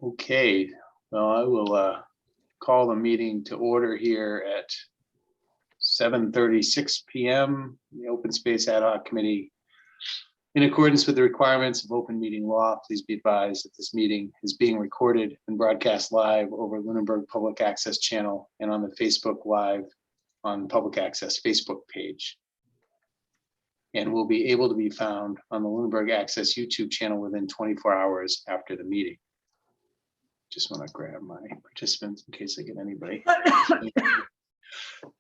Okay, well, I will call the meeting to order here at 7:36 p.m. The Open Space Ad Hoc Committee. In accordance with the requirements of open meeting law, please be advised that this meeting is being recorded and broadcast live over Lunenburg Public Access channel and on the Facebook Live on Public Access Facebook page. And will be able to be found on the Lunenburg Access YouTube channel within 24 hours after the meeting. Just want to grab my participants in case I get anybody.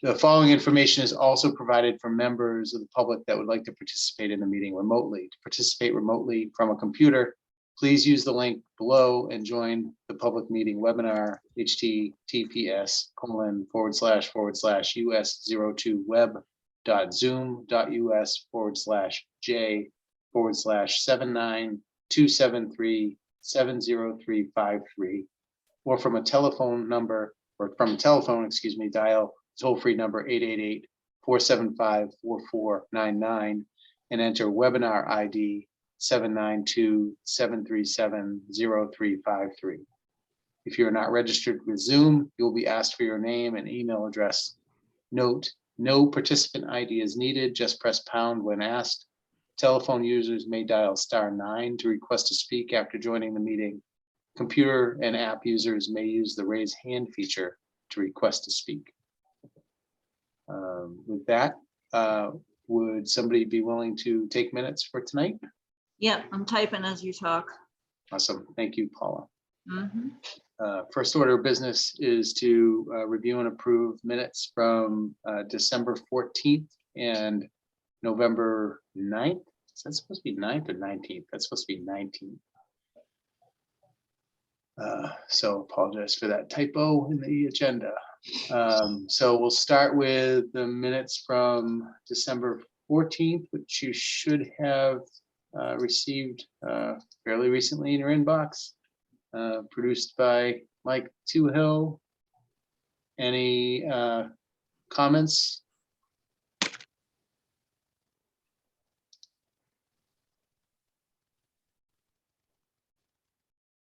The following information is also provided for members of the public that would like to participate in the meeting remotely. To participate remotely from a computer, please use the link below and join the public meeting webinar, https://us02web.zoom.us/7927370353, or from a telephone number, dial toll-free number 888-475-4499 and enter webinar ID 792-737-0353. If you're not registered with Zoom, you'll be asked for your name and email address. Note, no participant ID is needed, just press pound when asked. Telephone users may dial *9 to request to speak after joining the meeting. Computer and app users may use the raise hand feature to request to speak. With that, would somebody be willing to take minutes for tonight? Yeah, I'm typing as you talk. Awesome. Thank you, Paula. Mhm. First order of business is to review and approve minutes from December 14th and November 9th. Is that supposed to be 9th or 19th? That's supposed to be 19th. So apologize for that typo in the agenda. So we'll start with the minutes from December 14th, which you should have received fairly recently in your inbox, produced by Mike Toohill. Any comments?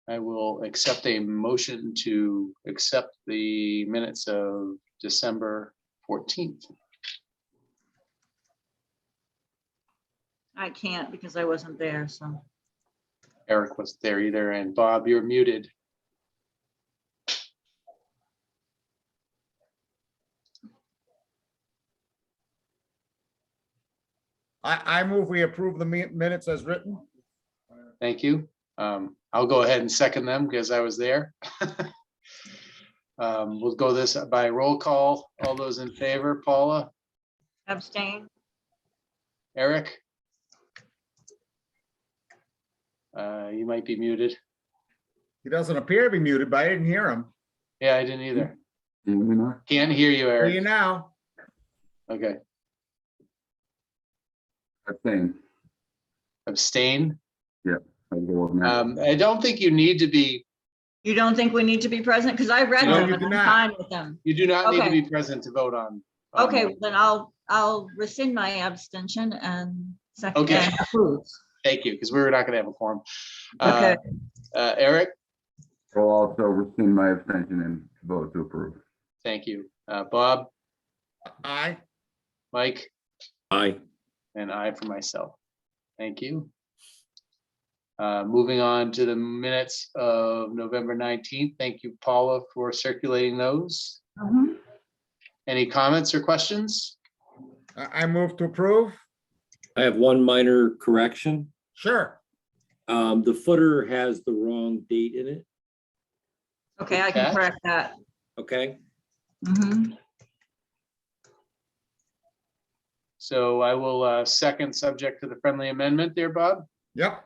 I will accept a motion to accept the minutes of December 14th. I can't because I wasn't there, so. Eric wasn't there either, and Bob, you're muted. I move we approve the minutes as written. Thank you. I'll go ahead and second them because I was there. We'll go this by roll call. All those in favor, Paula, Abstain. Eric? You might be muted. He doesn't appear to be muted, but I didn't hear him. Yeah, I didn't either. Can't hear you, Hear you Eric. now. Okay. Abstain. Abstain? Yeah. I don't think you need to be. You don't think we need to be present? Because I read No, them you and do I'm not. fine with them. You do not need to Okay. be present to vote on. Okay, well, then I'll rescind my abstention and second. Okay. And approve. Thank you, because we were not going to have a quorum. Okay. Eric, I'll also rescind my abstention and vote to approve. thank you. Bob, Aye. Mike, Aye. and I for myself. Thank you. Moving on to the minutes of November 19th. Thank you, Paula, for circulating those. Mhm. Any comments or questions? I move to approve. I have one minor correction. Sure. The footer has the wrong date in it, Okay, I can Okay. correct that. okay? Mhm. So I will second, subject to the friendly amendment there, Bob. Yep.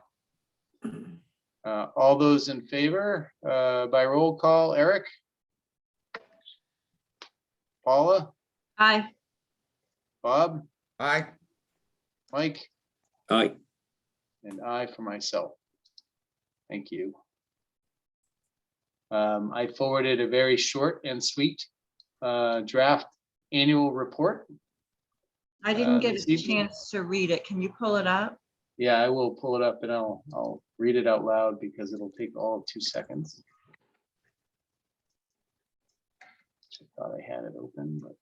All those in favor by roll call, Eric? Paula, Aye. Bob, Aye. Mike, Aye. and I for myself. Thank you. I forwarded a very short and sweet draft annual report. I didn't get this a evening. chance to read it. Can you pull it up? Yeah, I will pull it up and I'll read it out loud because it'll take all of 2 seconds. I thought I had it open, but.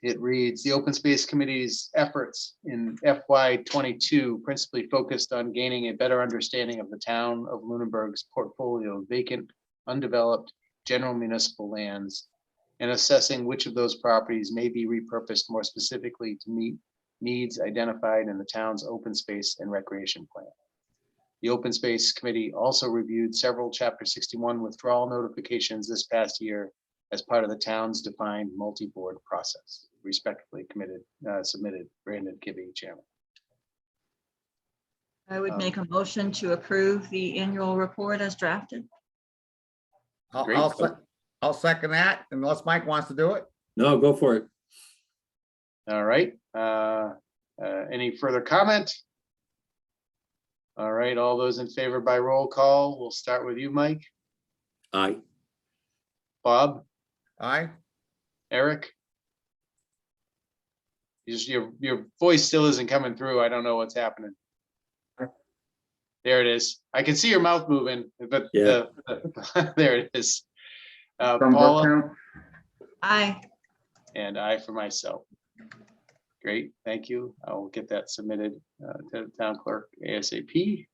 It reads, the Open Space Committee's efforts in FY '22 principally focused on gaining a better understanding of the town of Lunenburg's portfolio of vacant, undeveloped, general municipal lands, and assessing which of those properties may be repurposed more specifically to meet needs identified in the town's open space and recreation plan. The Open Space Committee also reviewed several Chapter 61 withdrawal notifications this past year as part of the town's defined multi-board process. Respectfully submitted, Brandon Kibbe, Chairman. I would make a motion to approve the annual report as drafted. Great. I'll second that unless Mike wants to do it. No, go for it. All right. Any further comment? All right, all those in favor by roll call. We'll start with you, Mike. Aye. Bob, Aye. Eric. Your voice still isn't coming through. I don't know what's happening. There it is. I can see your mouth moving, but Yeah. there it is. Thumbs up Paula count? Aye. and I for myself. Great, thank you. I will get that submitted to the town clerk ASAP.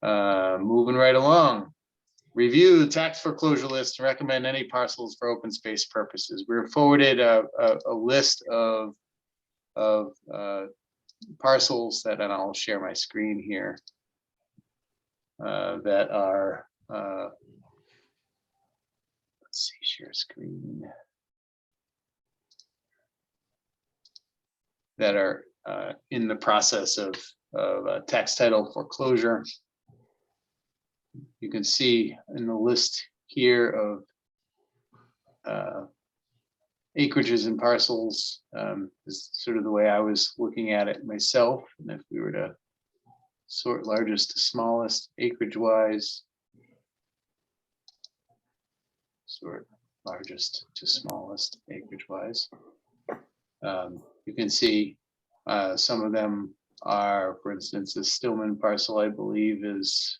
Moving right along. Review the tax foreclosure list and recommend any parcels for open space purposes. We were forwarded a list of parcels that, and I'll share my screen here, that are, let's see, share screen. That are in the process of tax title foreclosure. You can see in the list here of acreages and parcels, is sort of the way I was looking at it myself. And if we were to sort largest to smallest acreage wise, sort largest to smallest acreage wise, you can see some of them are, for instance, the Stillman parcel, I believe, is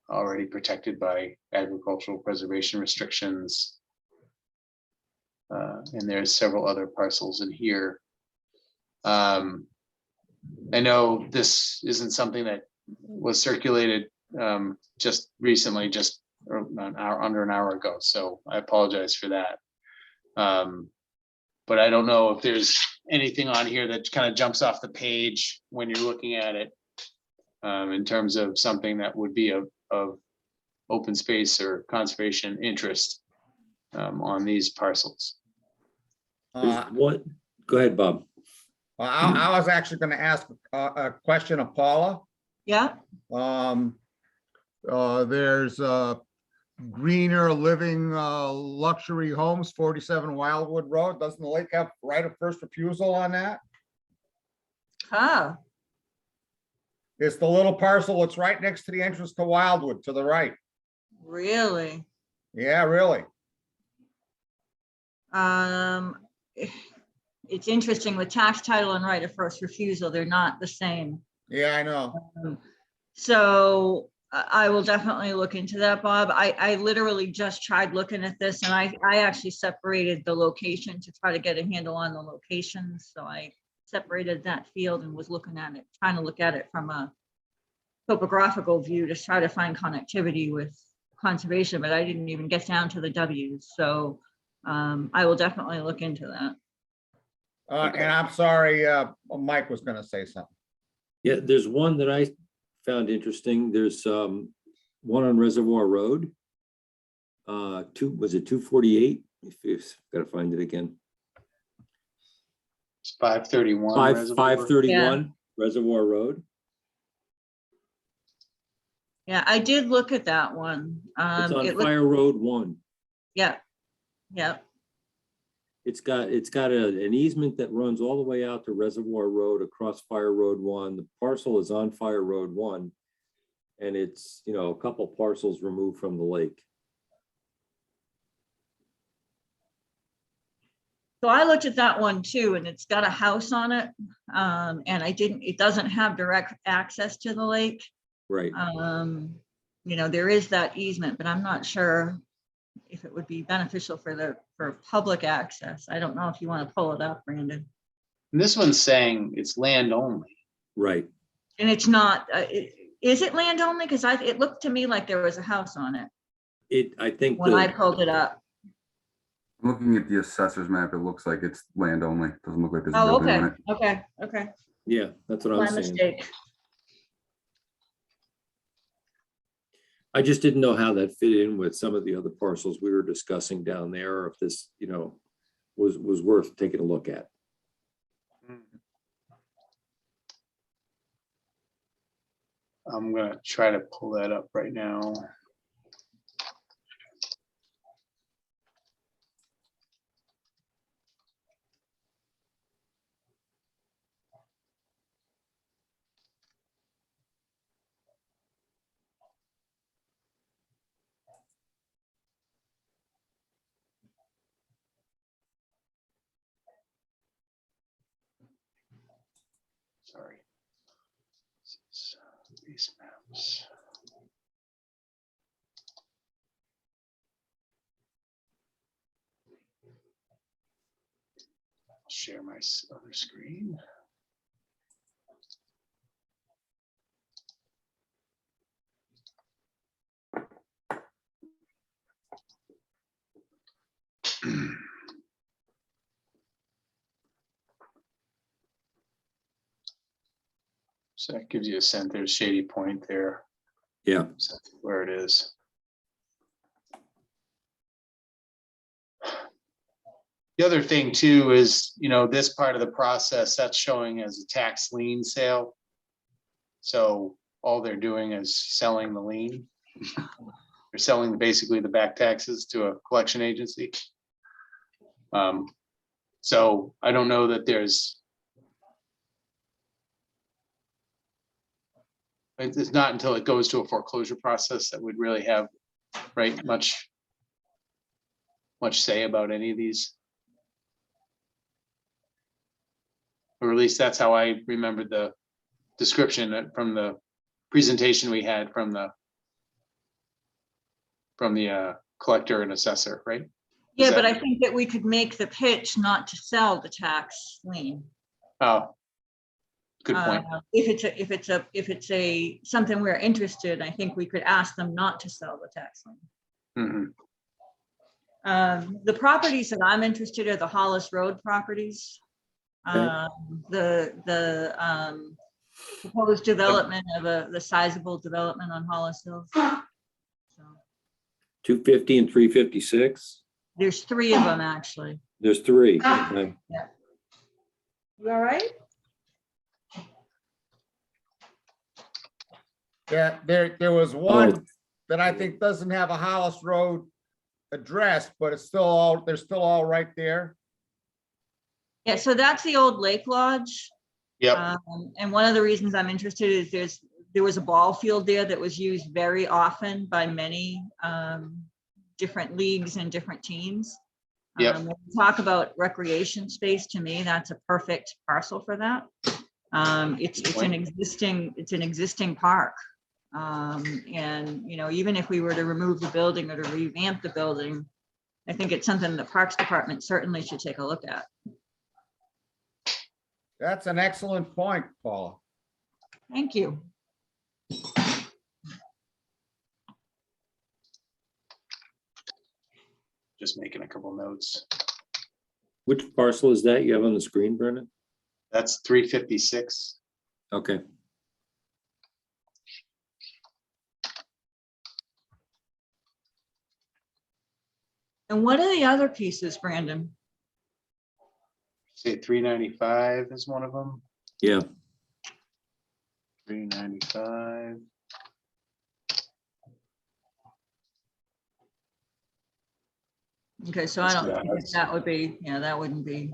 already protected by agricultural preservation restrictions. And there's several other parcels in here. I know this isn't something that was circulated just recently, just under an hour ago, so I apologize for that. But I don't know if there's anything on here that kind of jumps off the page when you're looking at it in terms of something that would be of open space or conservation interest on these parcels. What? Go ahead, Bob. Well, I was actually going to ask a question of Paula. Yeah, There's Greener Living Luxury Homes, 47 Wildwood Road. Doesn't the lake have right of first refusal on that? ah, It's the little parcel that's right next to the entrance to Wildwood to the right. really? Yeah, really. It's interesting with tax title and right of first refusal, they're not the same. Yeah, I know. So I will definitely look into that, Bob. I literally just tried looking at this and I actually separated the location to try to get a handle on the locations. So I separated that field and was looking at it, trying to look at it from a topographical view to try to find connectivity with conservation, but I didn't even get down to the W's. So I will definitely look into that. And I'm sorry, Mike was going to say something. Yeah, there's one that I found interesting. There's one on Reservoir Road. Was it 248? If you've got to find it again. It's 531. 531 Reservoir Road. Yeah, I did look at that one. It's on It looked, Fire Road 1. yeah, yeah. It's got an easement that runs all the way out to Reservoir Road across Fire Road 1. The parcel is on Fire Road 1. And it's, you know, a couple parcels removed from the lake. So I looked at that one too, and it's got a house on it. And it doesn't have direct access to the lake. Right. There is that easement, but I'm not sure if it would be beneficial for public access. I don't know if you want to pull it up, Brandon. And this one's saying it's land only. Right. And it's not, is it land only? Because it looked to me like there was a house on it I think when I pulled it up. Looking at the assessor's map, it looks like it's land only. Doesn't look like there's a Oh, building on okay, it. okay. yeah, that's what My I'm saying. mistake. I just didn't know how that fit in with some of the other parcels we were discussing down there, or if this, was worth taking a look at. I'm gonna try to pull that up right now. Sorry. These maps. Share my other screen. So that gives you a sense. There's Shady Point there. Yeah. So that's where it is. The other thing too is, this part of the process that's showing as a tax lien sale. So all they're doing is selling the lien. They're selling basically the back taxes to a collection agency. So I don't know that it's not until it goes to a foreclosure process that would really have much say about any of these. Or at least that's how I remembered the description from the presentation we had from the collector and assessor, right? Yeah, but I think that we could make the pitch not to sell the tax lien. Oh, good point. If it's something we're interested, I think we could ask them not to sell the tax lien. Mhm. The properties that I'm interested in are the Hollis Road properties. Okay. The proposed development of the sizable development on Hollis Hills. So 250 and 356. there's 3 of them actually. There's 3. Okay. You all right? Yeah, there was one that I think doesn't have a Hollis Road address, but it's still all, they're still all right there. Yeah, so that's the old Lake Lodge. Yep. And one of the reasons I'm interested is there was a ball field there that was used very often by many different leagues and different teams. Yep. When we talk about recreation space, to me, that's a perfect parcel for that. It's an existing park. And even if we were to remove the building or to revamp the building, I think it's something the Parks Department certainly should take a look at. That's an excellent point, Paula. Thank you. Just making a couple notes. Which parcel is that you have on the screen, Brendan? That's 356. Okay. And what are the other pieces, Brandon? Say 395 is one of them. Yeah. 395. Okay, so I don't think that would be, that wouldn't be.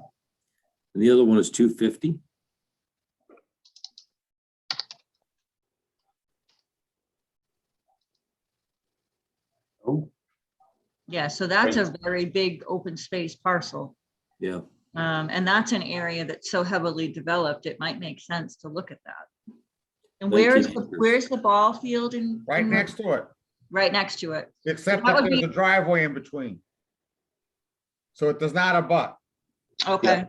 And the other one is 250. Oh, Yeah, so that's a very big open space parcel. Yeah. And that's an area that's so heavily developed, it might make sense to look at that. And 19 acres. where's the ball field in? Right next to it, Right next to it. except That that would there's be- a driveway in between. So it does not abut. Okay. And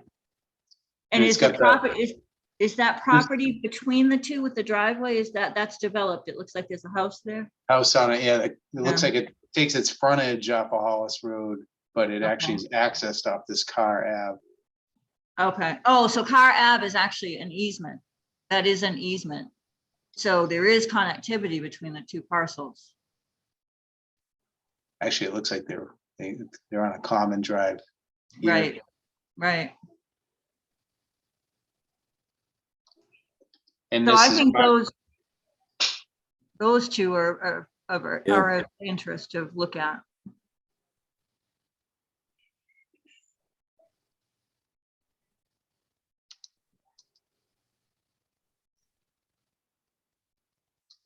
And it's is the got that- property, is that property between the two with the driveway? That's developed? It looks like there's a house there. House on it, yeah, it looks Yeah. like it takes its frontage off of Hollis Road, but it actually is accessed off this Car Ave. Okay. Oh, so Car Ave is actually an easement. That is an easement. So there is connectivity between the two parcels. Actually, it looks like they're on a common drive. here. Right, right. And So this I is, think those two are of interest to look at.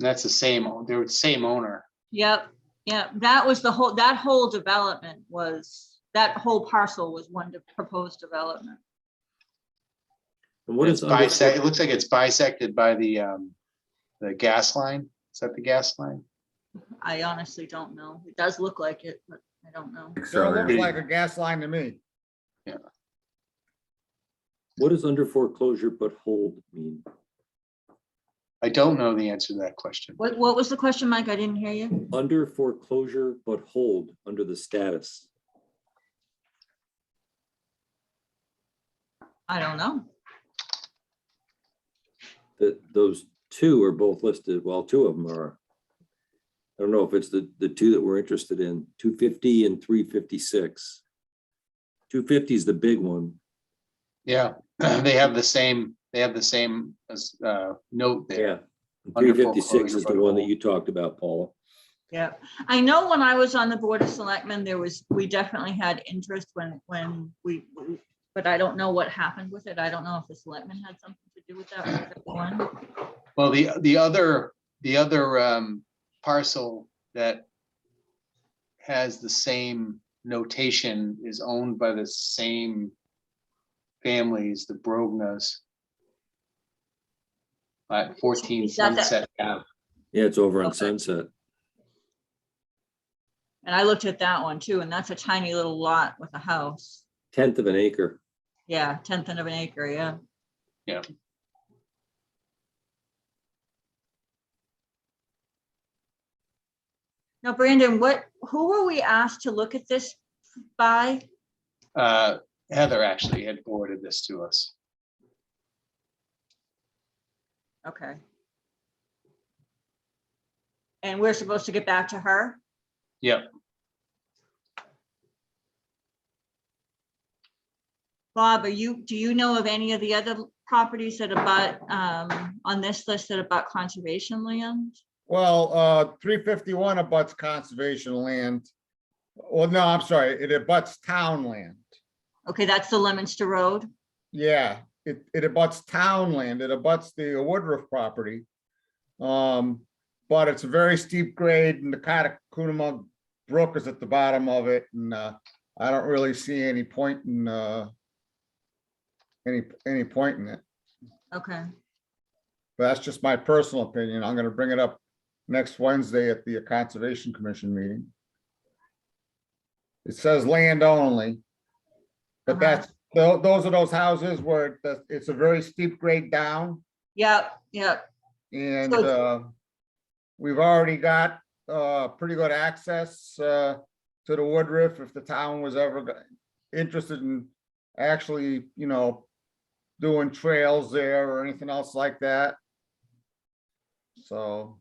that's the same, they're the same owner. Yep, yeah, that was that whole development was, that whole parcel was one proposed development. And what is It's under, it looks like it's bisected by the gas line. Is that the gas line? I honestly don't know. It does look like it, but I don't know. Sure looks yeah. like a gas line to me. what does under foreclosure but hold mean? I don't know the answer to that question. What was the question, Mike? I didn't hear you. Under foreclosure but hold under the status. I don't know. That those two are both listed, well, two of them are. I don't know if it's the two that we're interested in, 250 and 356. 250 is the big one. Yeah, they have the same note there. Yeah. Under 356 is the foreclosure one that but you talked about, Paula. Yeah, I know when I was on the Board of Selectmen, we definitely had interest when but I don't know what happened with it. I don't know if the selectmen had something to do with that one. Well, the other parcel that has the same notation is owned by the same families, the Brognas. At 14 Is that the- Sunset Ave. Yeah, it's over on Okay. Sunset. And I looked at that one too, and that's a tiny little lot with a house. 1/10 of an acre. Yeah, 1/10 of an acre, yeah. Yeah. Now, Brandon, who were we asked to look at this by? Heather actually had forwarded this to us. Okay. And we're supposed to get back to her? Yep. Bob, do you know of any of the other properties that abut on this list that abut conservation land? Well, 351 abuts conservation land. Well, no, I'm sorry, it abuts town land. Okay, that's the Lemonster Road. Yeah, it abuts town land. It abuts the Woodruff property. But it's a very steep grade and the Catacoulomb Brook is at the bottom of it. And I don't really see any point in any point in it. Okay, But that's just my personal opinion. I'm gonna bring it up next Wednesday at the Conservation Commission meeting. It says land only. But that's, those are those houses where it's a very steep grade down. yep, yep. And So- we've already got pretty good access to the Woodruff if the town was ever interested in actually, doing trails there or anything else like that. So,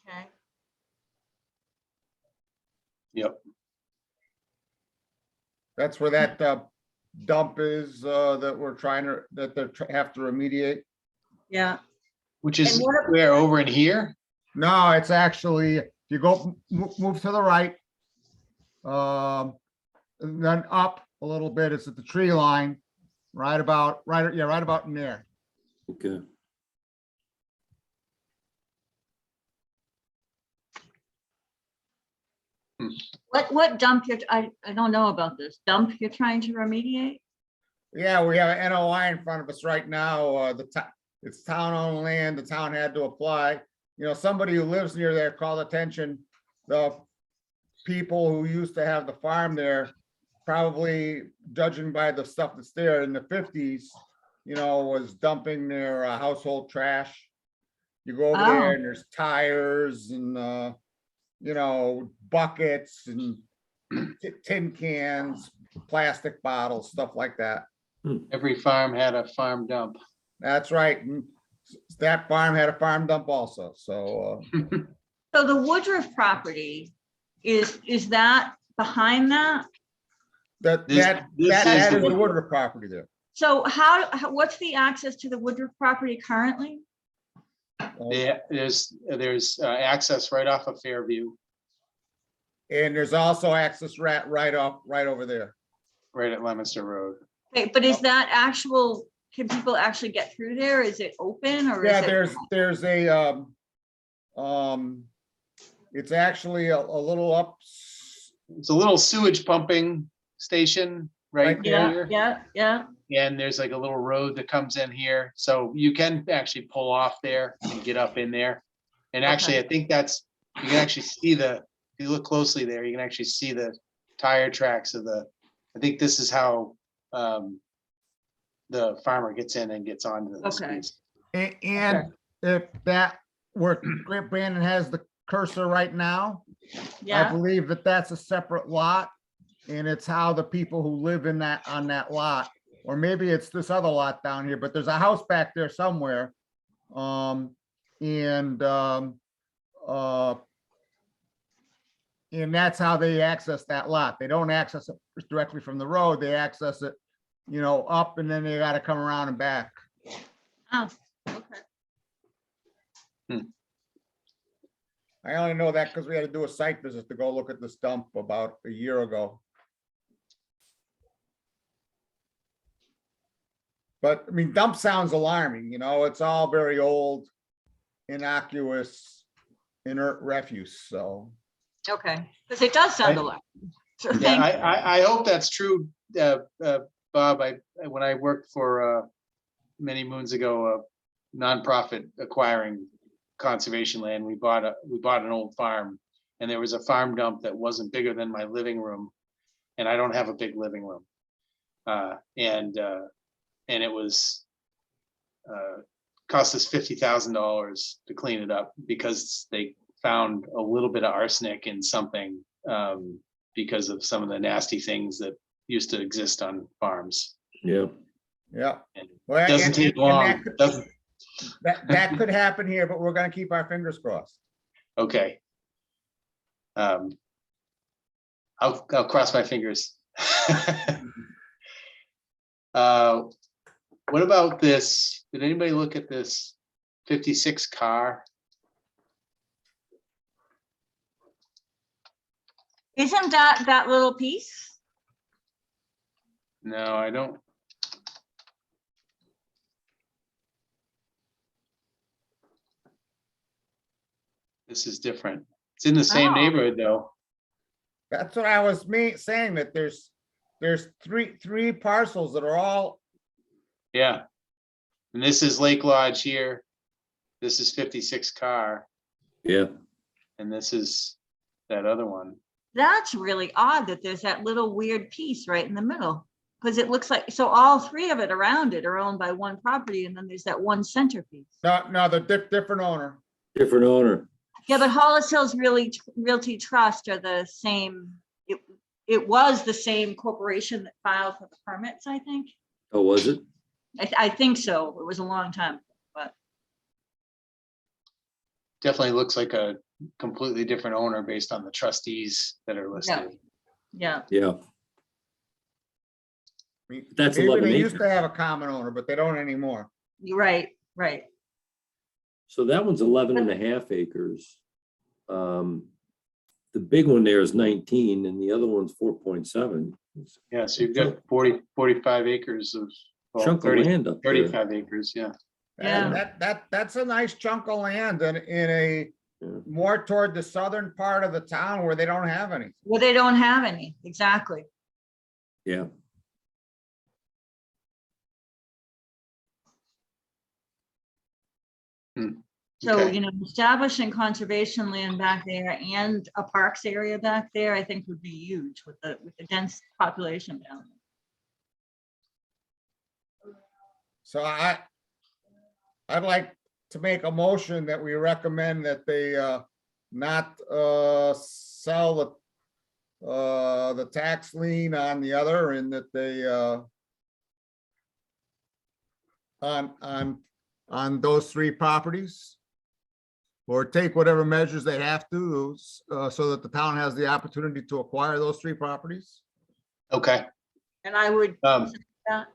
Okay. Yep. that's where that dump is that we're that they have to remediate. Yeah, Which is And what- where, over in here? No, it's actually, if you go, move to the right. And then up a little bit, it's at the tree line, right about in there. Okay. What dump I don't know about this. Dump you're trying to remediate? Yeah, we have an NOI in front of us right now. It's town-owned land. The town had to apply. You know, somebody who lives near there called attention. The people who used to have the farm there, probably judging by the stuff that's there in the 50s, you know, was dumping their household trash. You go over there Oh. and there's tires and, you know, buckets and tin cans, plastic bottles, stuff like that. Every farm had a farm dump. That's right. And that farm had a farm dump also, so. So the Woodruff property, is that behind that? That This- that this that is that the is the Woodruff. Woodruff property there. So what's the access to the Woodruff property currently? There's access right off of Fairview, And there's also access right over there. right at Leominster Road. Okay, but is that actual, can people actually get through there? Is it open or is Yeah, it? there's a it's actually a little up. It's a little sewage pumping station right Right Yeah, there. yeah. And there's like a little road that comes in here, so you can actually pull off there and get up in there. And actually, I think you can actually see if you look closely there, you can actually see the tire tracks of I think this is how the farmer gets in and gets onto this Okay. piece. And if that where Brandon has the cursor right now, I Yeah, believe that's a separate lot. And it's how the people who live on that lot, or maybe it's this other lot down here, but there's a house back there somewhere. And that's how they access that lot. They don't access it directly from the road. They access it, you know, up, and then they gotta come around and back. oh, okay. I only know that because we had to do a site visit to go look at this dump about a year ago. But I mean, dump sounds alarming, you know, it's all very old, innocuous, inert refuse, so. Okay, because it does sound a lot. So Yeah, thank, I hope that's true, Bob. When I worked for many moons ago, a nonprofit acquiring conservation land, we bought an old farm, and there was a farm dump that wasn't bigger than my living room, and I don't have a big living room, and it was cost us $50,000 to clean it up because they found a little bit of arsenic in something because of some of the nasty things that used to exist on farms. Yeah. Yeah. And Well, it doesn't take long. That could happen here, but we're gonna keep our fingers crossed. Okay. I'll cross my fingers. What about this? Did anybody look at this 56 car? isn't that little piece? No, I don't. This is different. It's in the same Oh. neighborhood though. That's what I was saying, that there's three parcels that are all, Yeah. And this is Lake Lodge here. This is 56 car, Yeah. and this is that other one. That's really odd that there's that little weird piece right in the middle. Because it looks like, so all three of it around it are owned by one property and then there's that one centerpiece. no, the different owner. Different owner. Yeah, but Hollis Hills Realty Trust are the same. It was the same corporation that filed for the permits, I think. Oh, was it? I think so. It was a long time, but Definitely looks like a completely different owner based on the trustees that are listed. yeah. Yeah. I mean, That's maybe 11 they used acres. to have a common owner, but they don't anymore. You're right. So that one's 11 and a half acres. The big one there is 19 and the other one's 4.7. Yeah, so you've got 45 acres of, well, Chunk of 30 land up there. 35 acres, yeah. Yeah. That's a nice chunk of land in a more toward the southern part of the town where they don't have any. Well, they don't have any, exactly. Yeah. So, Okay. you know, establishing conservation land back there and a parks area back there, I think would be huge with the dense population down there. So I'd like to make a motion that we recommend that they not sell the tax lien on the other, and that they on those three properties, or take whatever measures they have to so that the town has the opportunity to acquire those three properties. Okay, And I would, that.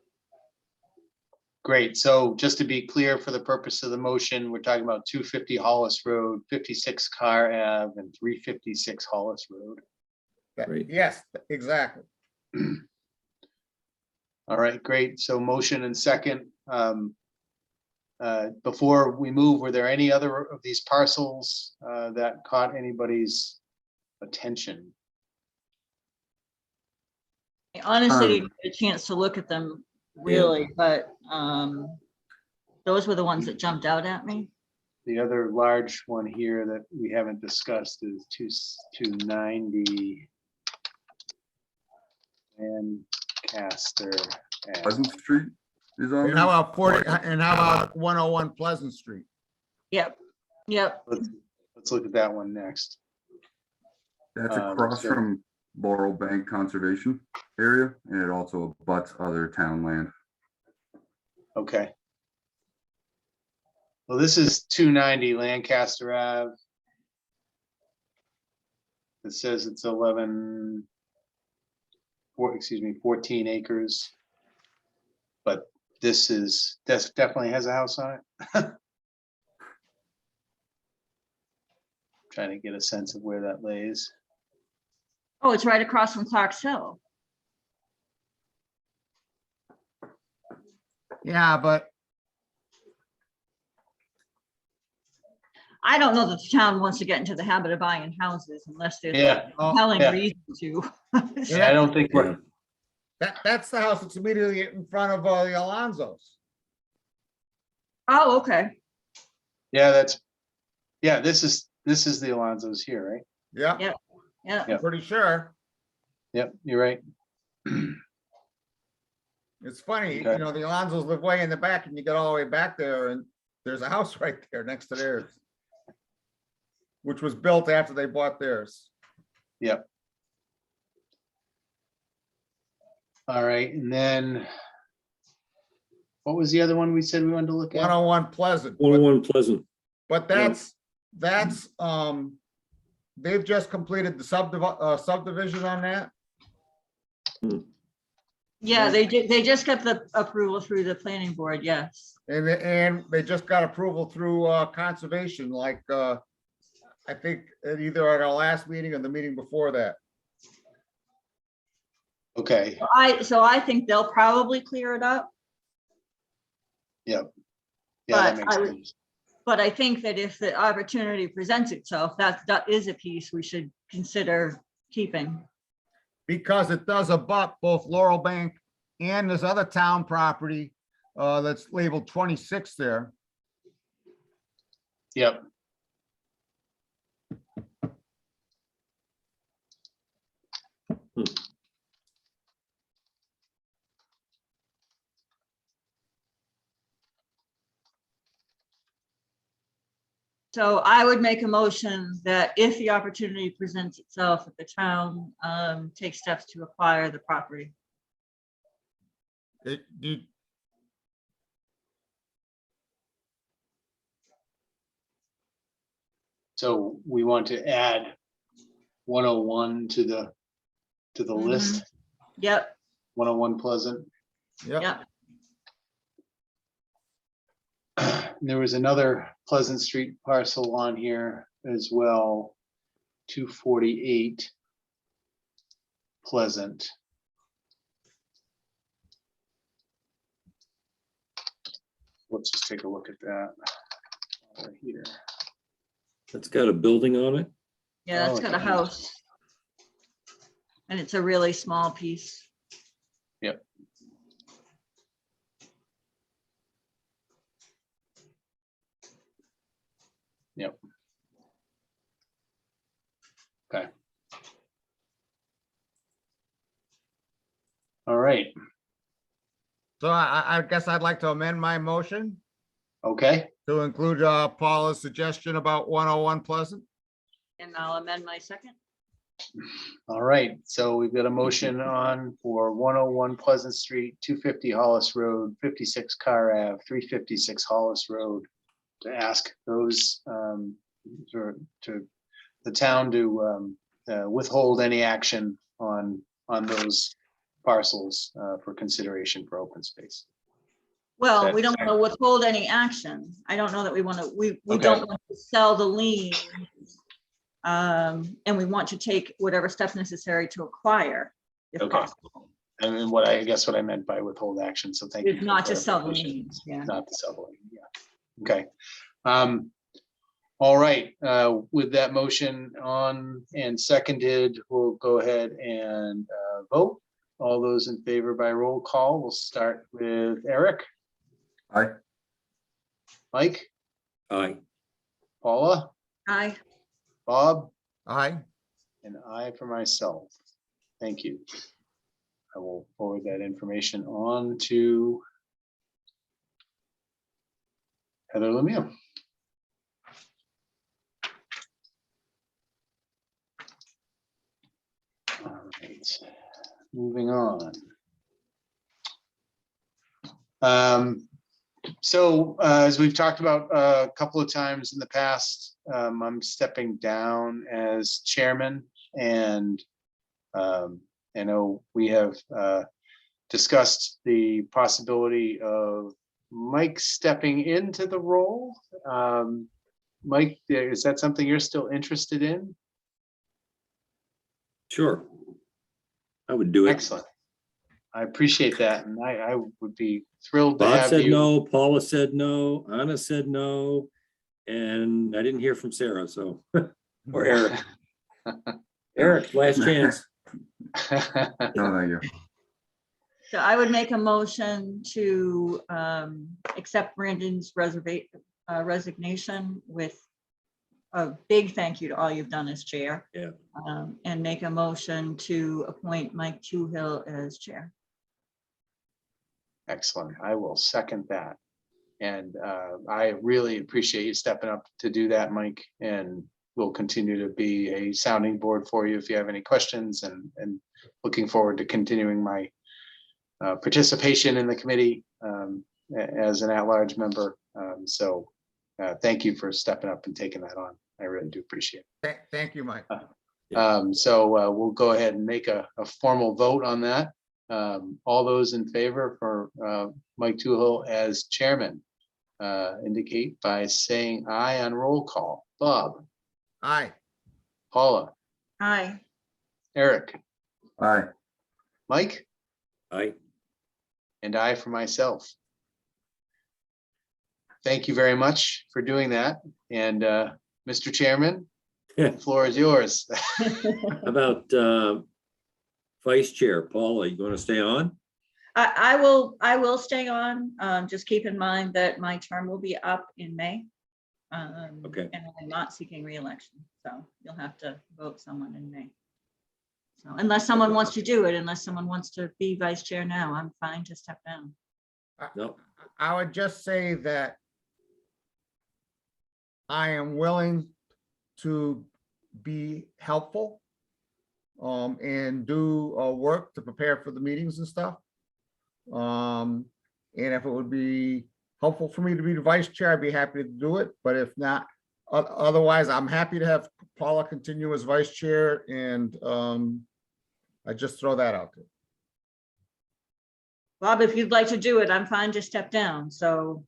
great. So just to be clear, for the purpose of the motion, we're talking about 250 Hollis Road, 56 Carr Ave, and 356 Hollis Road. Great. Yes, exactly. All right, great. So motion and second. Before we move, were there any other of these parcels that caught anybody's attention? I honestly didn't get a chance to look at them really, but those were the ones that jumped out at me. The other large one here that we haven't discussed is 290 Lancaster Ave. Pleasant Street is on. And how about 40, and how about 101 Pleasant Street? Yep, yep. Let's look at that one next. That's across so- from Laurel Bank Conservation Area, and it also abuts other town land. Okay. Well, this is 290 Lancaster Ave. It says it's 14 acres. But this definitely has a house on it. Trying to get a sense of where that lays. Oh, it's right across from Clark's Hill. Yeah, but I don't know that the town wants to get into the habit of buying houses unless there's Yeah. a compelling Yeah. reason to. Yeah, I don't think we're, that's the house that's immediately in front of the Alonsos. Oh, okay. this is the Alonso's here, right? Yeah, Yeah. Yeah. Yeah. pretty sure. Yep, you're right. It's funny, Okay. you know, the Alonsos live way in the back, and you get all the way back there, and there's a house right there next to theirs, which was built after they bought theirs. Yep. All right, and then what was the other one we said we wanted to look at? 101 Pleasant. 101 Pleasant. But that's they've just completed the subdivision on that. Yeah, they did. They just got the approval through the planning board. Yes. And they just got approval through conservation, like I think either at our last meeting or the meeting before that. Okay, So I think they'll probably clear it up. yep. Yeah, that But makes I would- sense. But I think that if the opportunity presents itself, that is a piece we should consider keeping. Because it does abut both Laurel Bank and this other town property that's labeled 26 there. Yep. So I would make a motion that if the opportunity presents itself, that the town take steps to acquire the property. So we want to add 101 to the Mhm. list, Yep, 101 Pleasant. Yep. yep. There was another Pleasant Street parcel on here as well, 248 Pleasant. Let's just take a look at that right here. It's got a building on it. Yeah, that's Oh, got a okay. house. And it's a really small piece. Yep. Yep. Okay. All right, So I guess I'd like to amend my motion okay, to include Paula's suggestion about 101 Pleasant. And I'll amend my second. all right. So we've got a motion on for 101 Pleasant Street, 250 Hollis Road, 56 Carr Ave, 356 Hollis Road, to ask those to the town to withhold any action on those parcels for consideration for open space. Well, we That's- don't want to withhold any action. I don't know that we want to, we Okay. don't want to sell the lien. And we want to take whatever steps necessary to acquire, if Okay. possible. And then what I meant by withhold action, so thank you. It's for not to sell the clarification. liens, yeah. Not to sell the lien, yeah. Okay. All right, with that motion on and seconded, we'll go ahead and vote. All those in favor by roll call, we'll start with Eric, Aye. Mike, Aye. Paula, Aye. Bob, Aye. and I for myself. Thank you. I will forward that information on to Heather Lemieux. All right, moving on. So as we've talked about a couple of times in the past, I'm stepping down as chairman, and I know we have discussed the possibility of Mike stepping into the role. Mike, is that something you're still interested in? Sure. I would do it. Excellent. I appreciate that, and I would be thrilled to Bob have said you. no, Paula said no, Anna said no, and I didn't hear from Sarah, so, or Eric. Eric, last chance. No, thank you. So I would make a motion to accept Brandon's resignation with a big thank you to all you've done as chair. Yeah. And make a motion to appoint Mike Toohill as chair. Excellent. I will second that. And I really appreciate you stepping up to do that, Mike, and we'll continue to be a sounding board for you if you have any questions, and looking forward to continuing my participation in the committee as an at-large member. So thank you for stepping up and taking that on. I really do appreciate it. Thank you, Mike. So we'll go ahead and make a formal vote on that. All those in favor for Mike Toohill as chairman indicate by saying aye on roll call. Bob, Aye. Paula, Aye. Eric, Aye. Mike, Aye. and I for myself. Thank you very much for doing that. And Mr. Chairman, the floor is yours. How about vice chair? Paula, you want to stay on? I will stay on. Just keep in mind that my term will be up in May. Okay. And I'm not seeking reelection, so you'll have to vote someone in May. So unless someone wants to do it, unless someone wants to be vice chair now, I'm fine to step down. No. I would just say that I am willing to be helpful and do work to prepare for the meetings and stuff. And if it would be helpful for me to be the vice chair, I'd be happy to do it. But if not, otherwise, I'm happy to have Paula continue as vice chair, and I just throw that out there. Bob, if you'd like to do it, I'm fine to step down, so,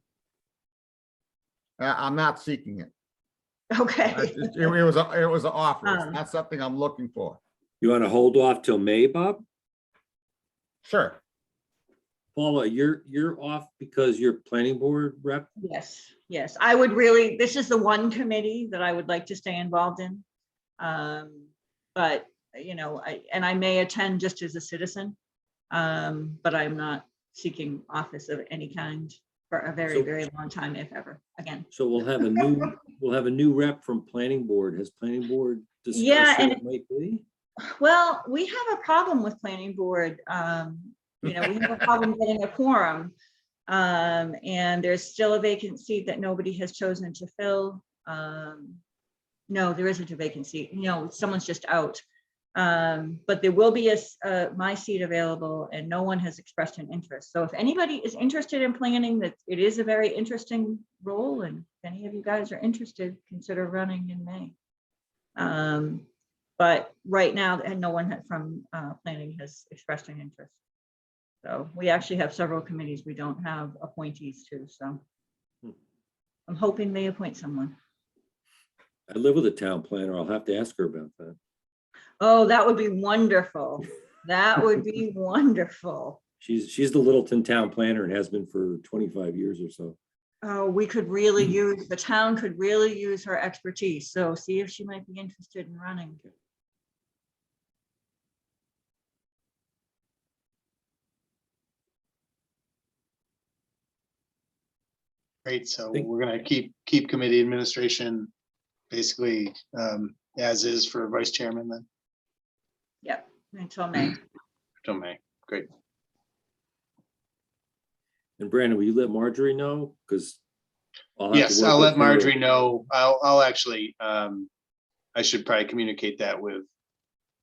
I'm not seeking it. okay. It was an offer. It's Um. not something I'm looking for. You want to hold off till May, Bob? Sure. Paula, you're off because you're planning board rep? Yes, yes, I would really, this is the one committee that I would like to stay involved in. But, you know, I may attend just as a citizen. But I'm not seeking office of any kind for a very, So- very long time, if ever, again. So we'll have a new rep from planning board. Has planning board Yeah, discussed and- who it might be? Well, we have a problem with planning board. You know, we have a problem getting a quorum. And there's still a vacant seat that nobody has chosen to fill. No, there isn't a vacant seat. No, someone's just out. But there will be my seat available and no one has expressed an interest. So if anybody is interested in planning, that it is a very interesting role, and if any of you guys are interested, consider running in May. But right now, and no one from planning has expressed an interest. So we actually have several committees we don't have appointees to, so I'm hoping they appoint someone. I live with a town planner. I'll have to ask her about that. Oh, that would be wonderful. That would be wonderful. She's the Littleton town planner and has been for 25 years or so. Oh, we could really use, the town could really use her expertise. So see if she might be interested in running. Great, so Think- we're gonna keep committee administration basically as is for vice chairman then, Yep, until May. till May. Great. And Brandon, will you let Marjorie know? Because Yes, I'll let Marjorie know. I'll actually, I should probably communicate that with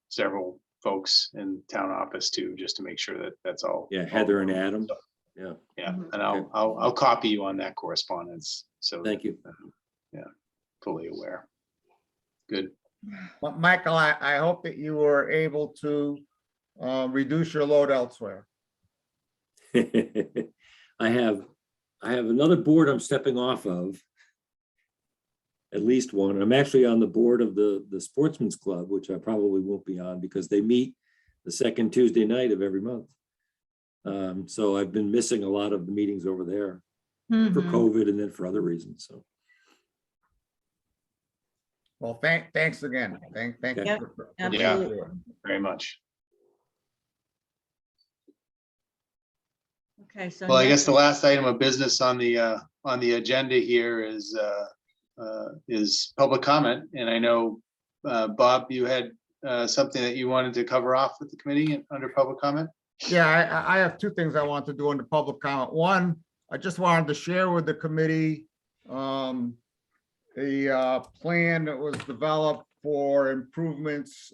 several folks in town office too, just to make sure that that's all. Yeah, Heather and Adam. Yeah, Yeah, Mhm. and Okay. I'll copy you on that correspondence. So. thank you. Yeah, fully aware. Good. But Michael, I hope that you were able to reduce your load elsewhere. I have another board I'm stepping off of. At least one. I'm actually on the board of the Sportsman's Club, which I probably won't be on because they meet the second Tuesday night of every month. So I've been missing a lot of the meetings over there for Mhm. COVID and then for other reasons. So Well, thanks again. Thank you. Yep, for absolutely. Very much. Okay, so. Well, I guess next- the last item of business on the agenda here is public comment. And I know, Bob, you had something that you wanted to cover off with the committee under public comment? Yeah, I have two things I want to do in the public comment. One, I just wanted to share with the committee a plan that was developed for improvements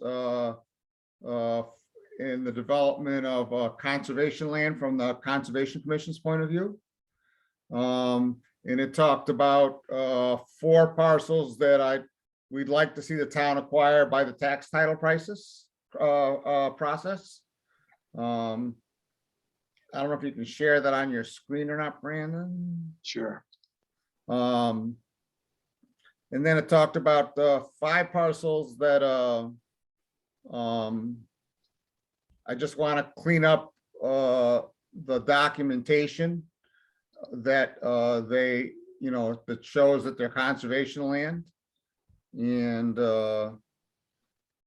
in the development of conservation land from the Conservation Commission's point of view. And it talked about 4 parcels that we'd like to see the town acquire by the tax title process. I don't know if you can share that on your screen or not, Brandon. Sure. And then it talked about 5 parcels that I just want to clean up the documentation that they, that shows that they're conservation land. And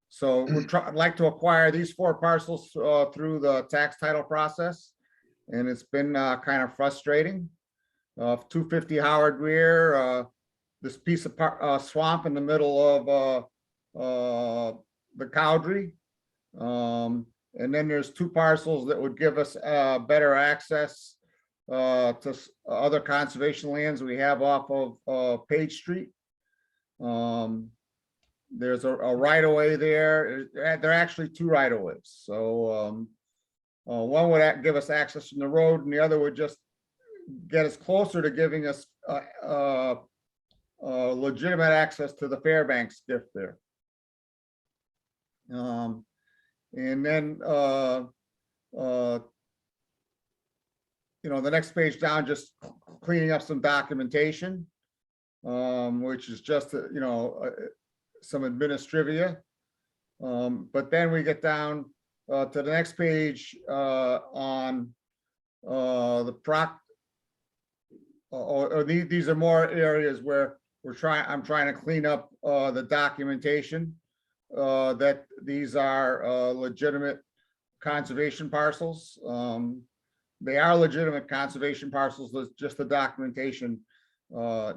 so I'd like to acquire these 4 parcels through the tax title process. And it's been kind of frustrating. 250 Howard Rear, this piece of swamp in the middle of the Cowdrey. And then there's 2 parcels that would give us better access to other conservation lands we have off of Page Street. There's a right of way there. There are actually 2 right of ways. So one would give us access from the road, and the other would just get us closer to giving us legitimate access to the Fairbanks gift there. And then the next page down, just cleaning up some documentation, which is just some administrivia. But then we get down to the next page on the proc. Or these are more areas where I'm trying to clean up the documentation. That these are legitimate conservation parcels. They are legitimate conservation parcels, just the documentation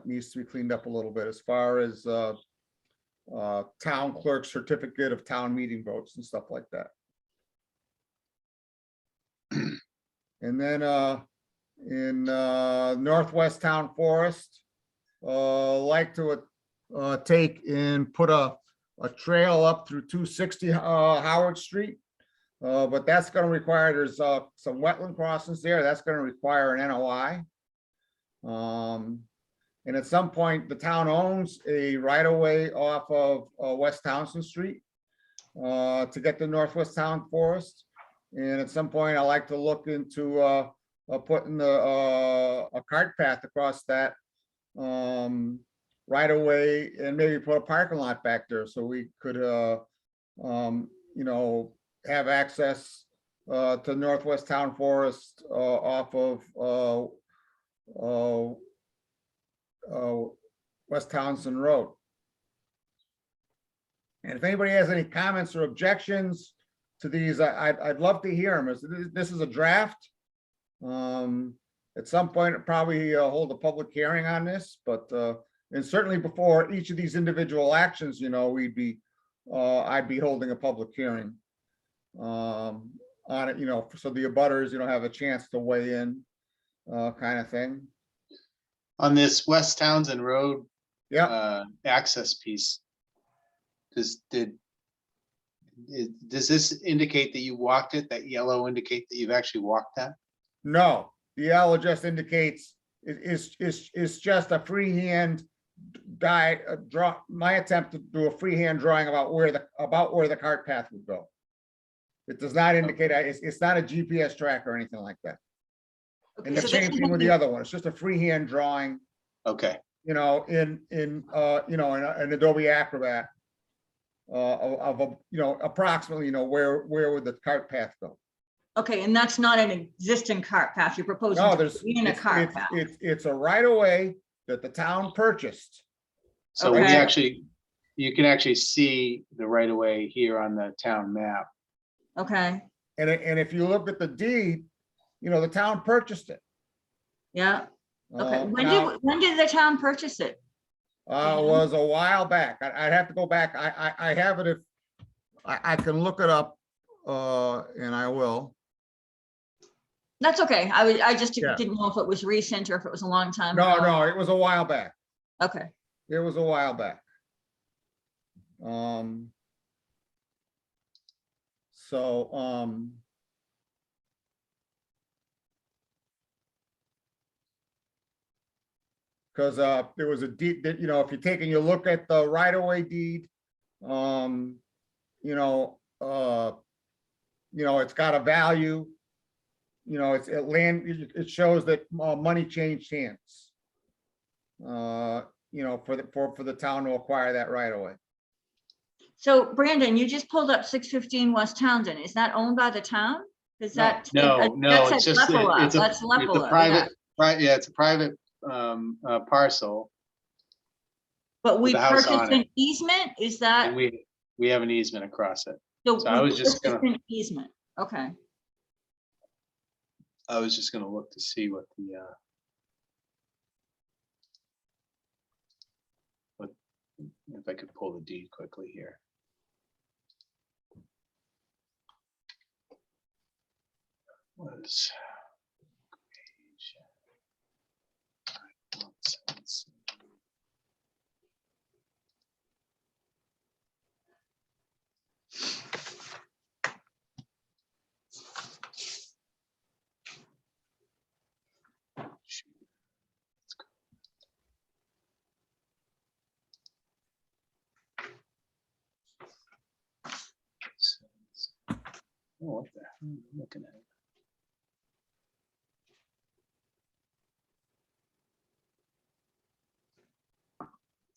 needs to be cleaned up a little bit as far as town clerk certificate of town meeting votes and stuff like that. And then in Northwest Town Forest, like to take and put a trail up through 260 Howard Street. But that's going to require, there's some wetland crossings there. That's going to require an NOI. And at some point, the town owns a right of way off of West Townsend Street to get to Northwest Town Forest. And at some point, I like to look into putting a cart path across that right of way and maybe put a parking lot back there so we could, you know, have access to Northwest Town Forest off of West Townsend Road. And if anybody has any comments or objections to these, I'd love to hear them. This is a draft. At some point, probably hold a public hearing on this, but and certainly before each of these individual actions, you know, I'd be holding a public hearing on it, you know, so the abutters, you know, have a chance to weigh in, kind of thing. On this West Townsend Road Yeah. access piece, does this indicate that you walked it? That yellow indicate that you've actually walked that? No, the yellow just indicates it's just a freehand draw. My attempt to do a freehand drawing about where the cart path would go. It does not indicate, it's not a GPS track or anything like that. Okay, And the so same this thing with is- the other one. It's just a freehand drawing, Okay, you know, in an Adobe Acrobat of a, you know, approximately, you know, where would the cart path go? Okay, and that's not an existing cart path. You're proposing No, to there's, put in a cart path. it's a right of way that the town purchased. so we Okay. actually, you can actually see the right of way here on the town map. Okay, And if you look at the deed, you know, the town purchased it. yeah, okay. Now, When did the town purchase it? was a while back. I'd have to go back. I have it if I can look it up, and I will. That's okay. I just Yeah. didn't know if it was recent or if it was a long time No, ago. no, it was a while back. Okay, It was a while back. So, because there was a deed that, you know, if you're taking a look at the right of way deed, you know, it's got a value. You know, it's land, it shows that money changed hands. You know, for the town to acquire that right of way. so Brandon, you just pulled up 615 West Townsend. Is that owned by the town? Is that? No, that it's says just, Lepala. it's a That's Lepala, yeah. private, right, yeah, it's a private parcel, But we with a house on purchased it. an easement, is that? and we have an easement across it. So so I we was just purchased gonna- an easement, okay. I was just gonna look to see what if I could pull the deed quickly here. Was. Oh, what the hell am I looking at?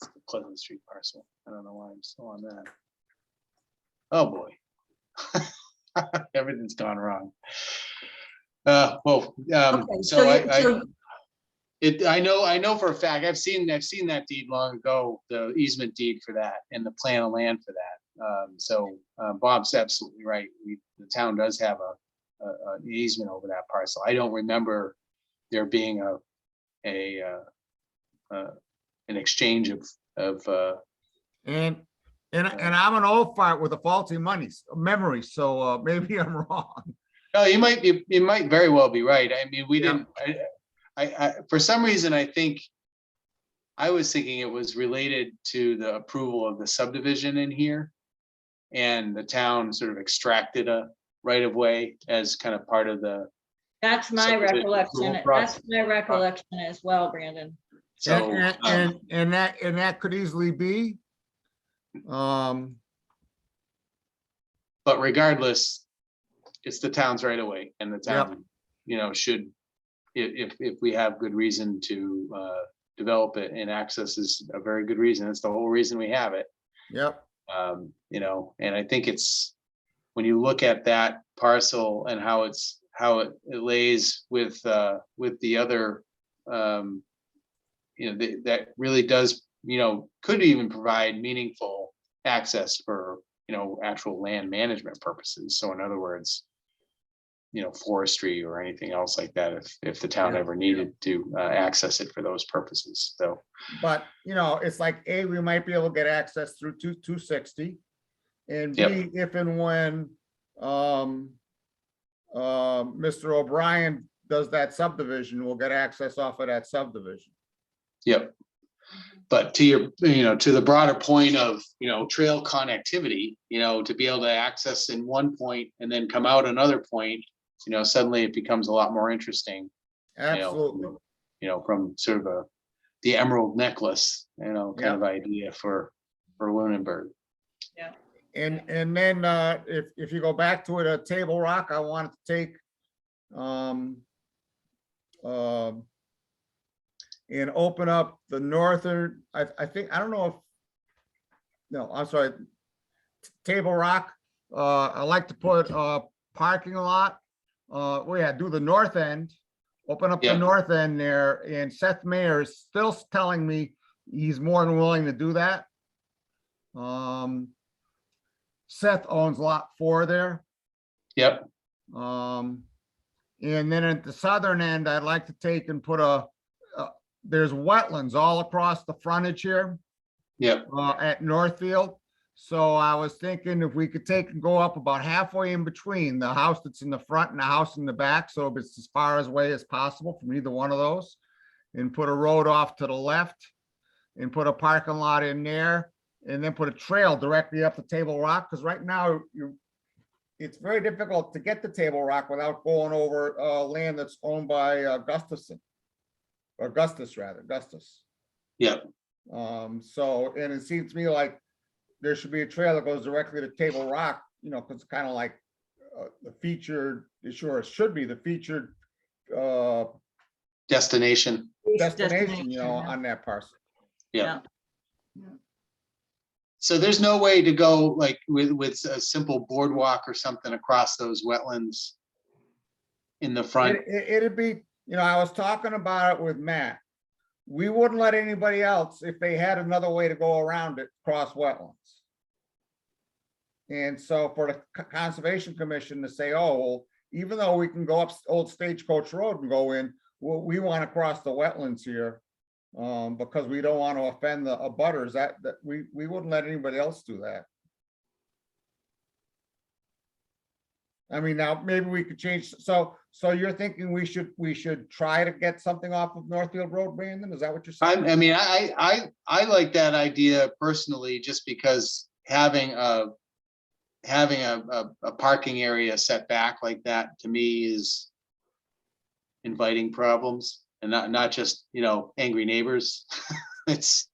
It's the Pleasant Street parcel. I don't know why I'm still on that. Oh, boy. Everything's gone wrong. Well, Okay, so so I know for a fact, I've seen that deed long ago, the easement deed for that and the plan of land for that. Bob's absolutely right. The town does have an easement over that parcel. I don't remember there being an exchange of And I'm an old fart with a faulty memory, so maybe I'm wrong. no, you might very well be right. I mean, we Yeah. didn't, for some reason, I was thinking it was related to the approval of the subdivision in here. And the town sort of extracted a right of way as kind of part of the, that's my subdivision recollection. approval process. That's my recollection as well, Brandon. so, And that could easily be. but regardless, it's the town's right of way and the town, should, if we have good reason to develop it, and access is a very good reason. It's the whole reason we have it. Yep. And I think it's, when you look at that parcel and how it lays with the other, that really does, could even provide meaningful access for, actual land management purposes. So in other words, forestry or anything else like that, if the town Yeah. ever needed to access it for those purposes. So, But, it's like, A, we might be able to get access through 260. And B, Yep. if and when Mr. O'Brien does that subdivision, we'll get access off of that subdivision. yep. But to your, to the broader point of, trail connectivity, to be able to access in one point and then come out another point, suddenly it becomes a lot more interesting. Absolutely. From sort of the emerald necklace, kind Yeah. of idea for Lunenburg. And then if you go back to it, Table Rock, I wanted to take and open up the northern, I think, I don't know if, no, I'm sorry, Table Rock, I like to put a parking lot, do the north end, open up the Yeah. north end there, and Seth Mayer is still telling me he's more than willing to do that. Seth owns lot 4 there. Yep. And then at the southern end, I'd like to take and put there's wetlands all across the frontage here Yep. at Northfield. So I was thinking if we could take and go up about halfway in between the house that's in the front and the house in the back. So it's as far away as possible from either one of those, and put a road off to the left and put a parking lot in there, and then put a trail directly up to Table Rock. Because right now it's very difficult to get to Table Rock without going over land that's owned by Gustus. Yep. So, and it seems to me like there should be a trail that goes directly to Table Rock, because it's kind of like the featured, sure, it should be the featured Destination. destination, yeah. on that parcel. Yeah. Yeah. So there's no way to go like with a simple boardwalk or something across those wetlands in the front. It'd be, I was talking about it with Matt. We wouldn't let anybody else, if they had another way to go around it, cross wetlands. And so for the Conservation Commission to say, oh, well, even though we can go up Old Stagecoach Road and go in, well, we want to cross the wetlands here because we don't want to offend the abutters, that we wouldn't let anybody else do that. I mean, now maybe we could change. So you're thinking we should try to get something off of Northfield Road, Brandon? Is that what you're saying? I like that idea personally, just because having a parking area set back like that to me is inviting problems, and not just, angry neighbors. It's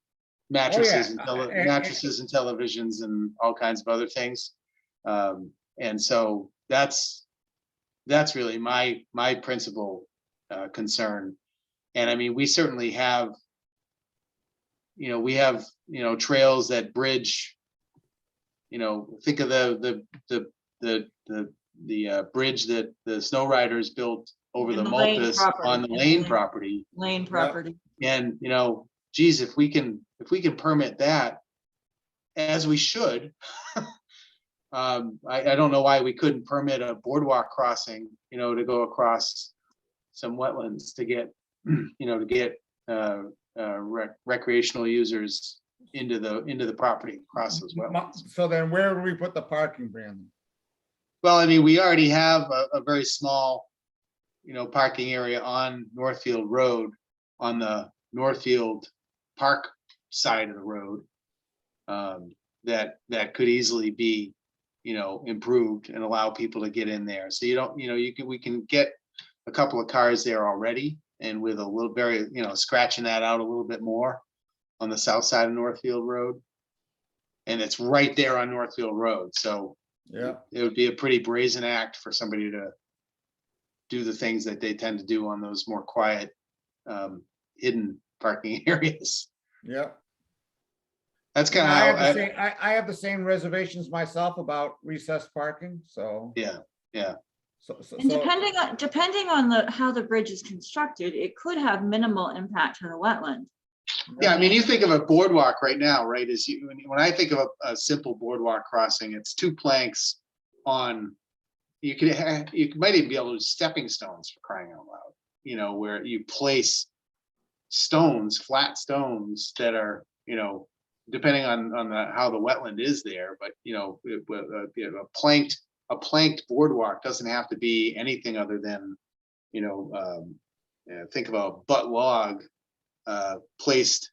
mattresses and mattresses and televisions and all kinds of other things. And so that's really my principal concern. And I mean, we certainly have, trails that bridge, think of the bridge that the snow riders built over In the the Lane multis property, on the in the Lane Lane. property. Lane property. And, geez, if we can permit that, as we should, I don't know why we couldn't permit a boardwalk crossing, to go across some wetlands to get, to get recreational users into the property across those wetlands. So then where do we put the parking, Brandon? Well, I mean, we already have a very small, parking area on Northfield Road, on the Northfield Park side of the road. That could easily be, improved and allow people to get in there. So we can get a couple of cars there already, and with a little scratching that out a little bit more on the south side of Northfield Road. And it's right there on Northfield Road. So Yeah, it would be a pretty brazen act for somebody to do the things that they tend to do on those more quiet, hidden parking areas. yeah. That's kind of I have the how, same, I have the same reservations myself about recessed parking, so. yeah. And depending on how the bridge is constructed, it could have minimal impact to the wetland. Yeah, I mean, you think of a boardwalk right now, right? When I think of a simple boardwalk crossing, it's two planks on, you might even be able to use stepping stones, for crying out loud, where you place stones, flat stones that are, depending on how the wetland is there, but a planked boardwalk doesn't have to be anything other than, think of a butt log placed,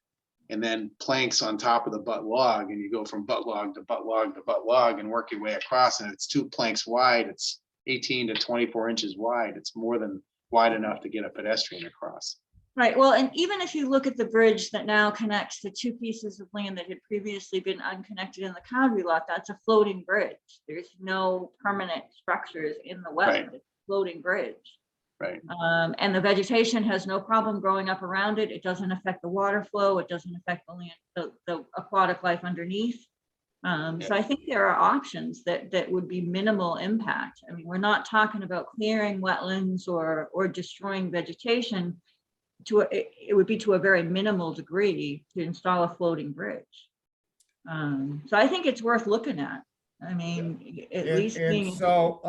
and then planks on top of the butt log, and you go from butt log to butt log to butt log and work your way across, and it's 2 planks wide. It's 18 to 24 inches wide. It's more than wide enough to get a pedestrian across. Right, well, and even if you look at the bridge that now connects the two pieces of land that had previously been unconnected in the Cowdery lot, that's a floating bridge. There's no permanent structures in the wetland. Right. It's a floating bridge. Right. And the vegetation has no problem growing up around it. It doesn't affect the water flow. It doesn't affect the land, the aquatic life underneath. So I think there are options that would be minimal impact. I mean, we're not talking about clearing wetlands or destroying vegetation. It would be to a very minimal degree to install a floating bridge. So I think it's worth looking at. I mean, at least being. So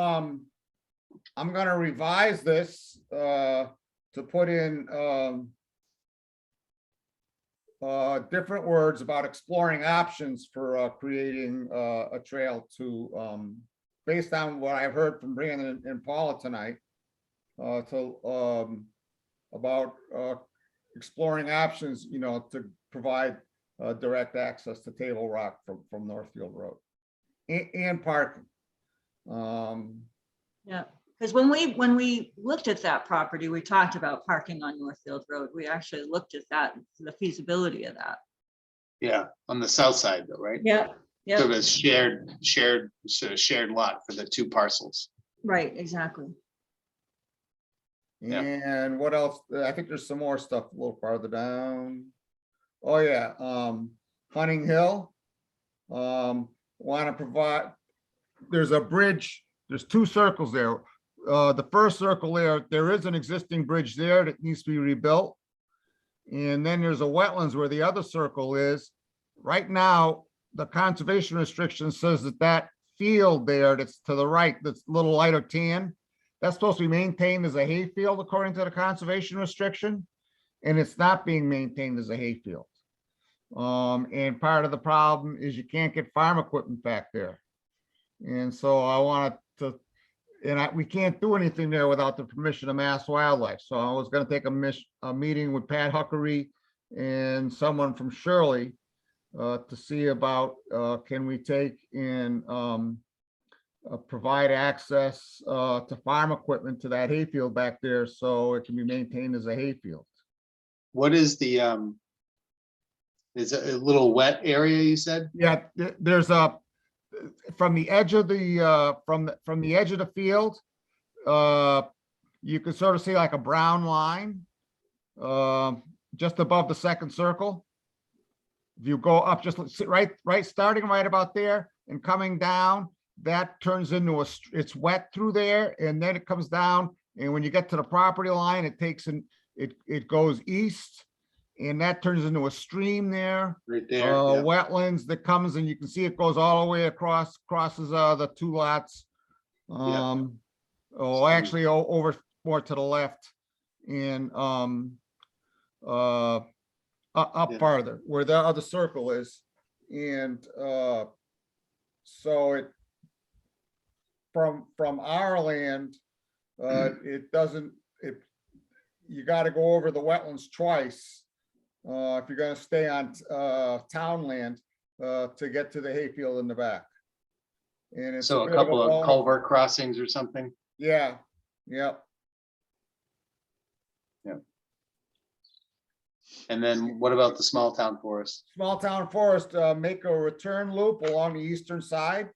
I'm gonna revise this to put in different words about exploring options for creating a trail to, based on what I've heard from Brandon and Paula tonight, about exploring options, to provide direct access to Table Rock from Northfield Road and parking. Yeah, because when we looked at that property, we talked about parking on Northfield Road. We actually looked at that, the feasibility of that. Yeah, on the south side though, right? Yeah, yeah, So it's shared lot for the two parcels. right, exactly. Yeah. And what else? I think there's some more stuff a little farther down. Oh yeah, Hunting Hill. Want to provide, there's a bridge, there's two circles there. The first circle there is an existing bridge there that needs to be rebuilt. And then there's a wetlands where the other circle is. Right now, the conservation restriction says that field there that's to the right, that's a little lighter tan, that's supposed to be maintained as a hayfield according to the conservation restriction, and it's not being maintained as a hayfield. And part of the problem is you can't get farm equipment back there. And so I wanted to, we can't do anything there without the permission of Mass Wildlife. So I was going to take a meeting with Pat Huckery and someone from Shirley to see about can we take and provide access to farm equipment to that hayfield back there so it can be maintained as a hayfield. What is the is it a little wet area you said? Yeah, there's a, from the edge of the from the edge of the field, you can sort of see like a brown line just above the second circle. If you go up, just right starting right about there and coming down, that turns into it's wet through there, and then it comes down And when you get to the property line, it takes it goes east, and that turns into a stream there. Right there. Yeah. Wetlands that comes, and you can see it goes all the way across, crosses the two lots. Oh, actually, over more to the left, and up Yeah. farther where the other circle is. And so it from our land, it doesn't, you got to go over the wetlands twice if you're going to stay on town land to get to the hayfield in the back. And it's So a bit of couple of bonus. culvert crossings or something. Yeah, yep. And then what about the small town forest? Small town forest, make a return loop along the eastern side.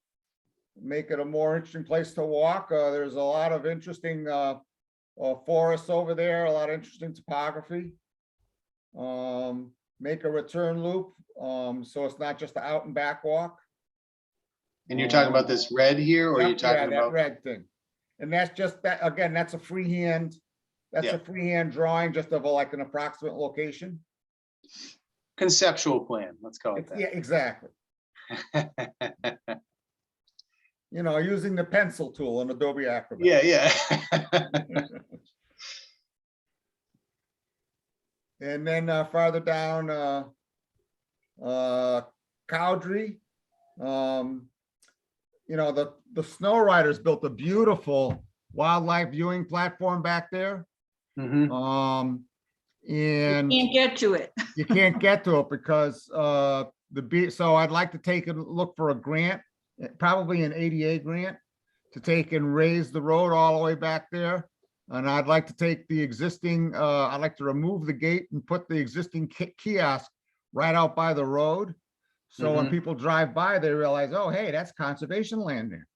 Make it a more interesting place to walk. There's a lot of interesting forests over there, a lot of interesting topography. Make a return loop, so it's not just an out and back walk. And you're talking about this red here, or Yep, you're talking that about? red thing. And that's just that, again, that's a freehand, that's Yeah. a freehand drawing just of like an approximate location. Conceptual plan, let's call it Yeah, exactly. You know, using the pencil tool in Adobe Acrobat. Yeah, yeah. And then farther down, Cowdrey, you know, the snow riders built a beautiful wildlife viewing platform back there. Mhm. And Can't get to it. you can't get to it because so I'd like to take and look for a grant, probably an ADA grant, to take and raise the road all the way back there. And I'd like to take the existing, I'd like to remove the gate and put the existing kiosk right out by the road. So when Mhm. people drive by, they realize, oh, hey, that's conservation land there.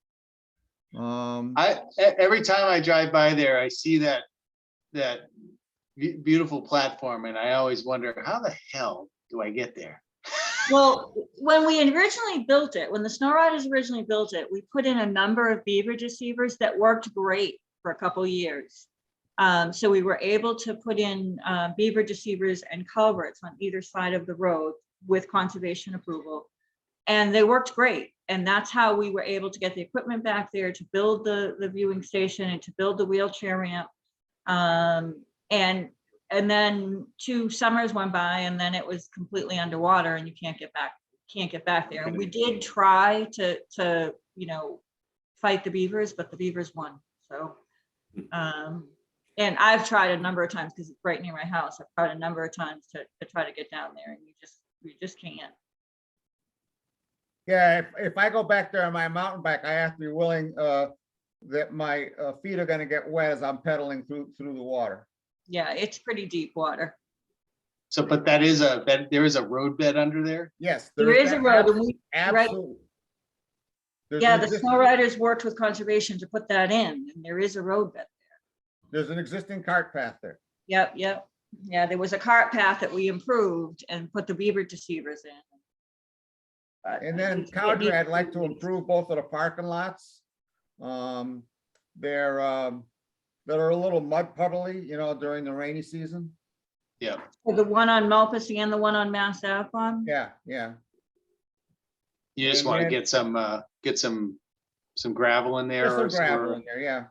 Every time I drive by there, I see that beautiful platform, and I always wonder, how the hell do I get there? Well, when we originally built it, when the snow riders originally built it, we put in a number of beaver deceivers that worked great for a couple years. So we were able to put in beaver deceivers and culverts on either side of the road with conservation approval. And they worked great. And that's how we were able to get the equipment back there to build the viewing station and to build the wheelchair ramp. And then 2 summers went by, and then it was completely underwater, and you can't get back there. And we did try to you know, fight the beavers, but the beavers won. So and I've tried a number of times because it's right near my house. I've tried a number of times to try to get down there, and we just can't. Yeah, if I go back there on my mountain bike, I have to be willing that my feet are gonna get wet as I'm pedaling through the water. Yeah, it's pretty deep water. So, but there is a road bed under there? Yes. There is a road, and we, Absolutely. There's yeah, an the existing- snow riders worked with conservation to put that in, and there is a road bed. There's an existing cart path there. Yep. Yeah, there was a cart path that we improved and put the beaver deceivers in. But And then Cowdrey, I'd like to improve both of the parking lots. They're a little mud puddly, you know, during the rainy season. Yeah. So the one on Malpas and the one on Mass Ave. Yeah. You just And want to then- get some gravel in there, There's some or gravel in there, yeah.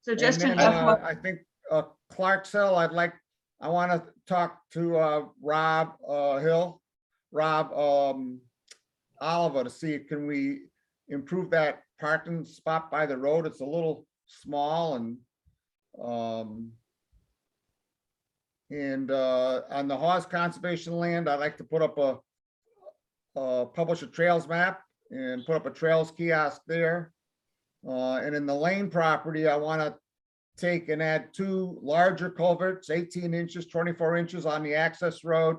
So just And an then, FYI, I think Clarksville, I want to talk to Rob Oliver to see, can we improve that parking spot by the road? It's a little small, and on the Hawes Conservation Land, I'd like to put up publish a trails map and put up a trails kiosk there. And in the Lane property, I want to take and add 2 larger culverts, 18 inches, 24 inches on the access road.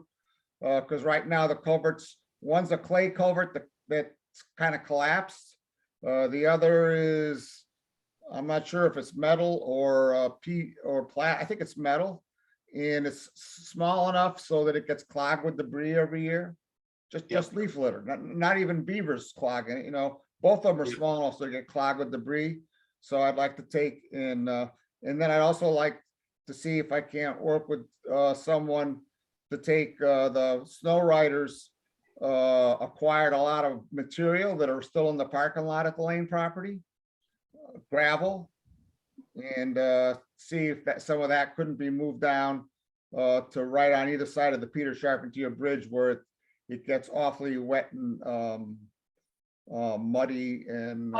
Because right now the culverts, one's a clay culvert that's kind of collapsed. The other is, I'm not sure if it's metal or I think it's metal. And it's small enough so that it gets clogged with debris every year. Just leaf litter, not even beavers clogging it, you know. Both of them are small enough so they get clogged with debris. So I'd like to take and then I'd also like to see if I can't work with someone to take the snow riders acquired a lot of material that are still in the parking lot at the Lane property, gravel, and see if that some of that couldn't be moved down to right on either side of the Peter Charpentier Bridge where it gets awfully wet and muddy and.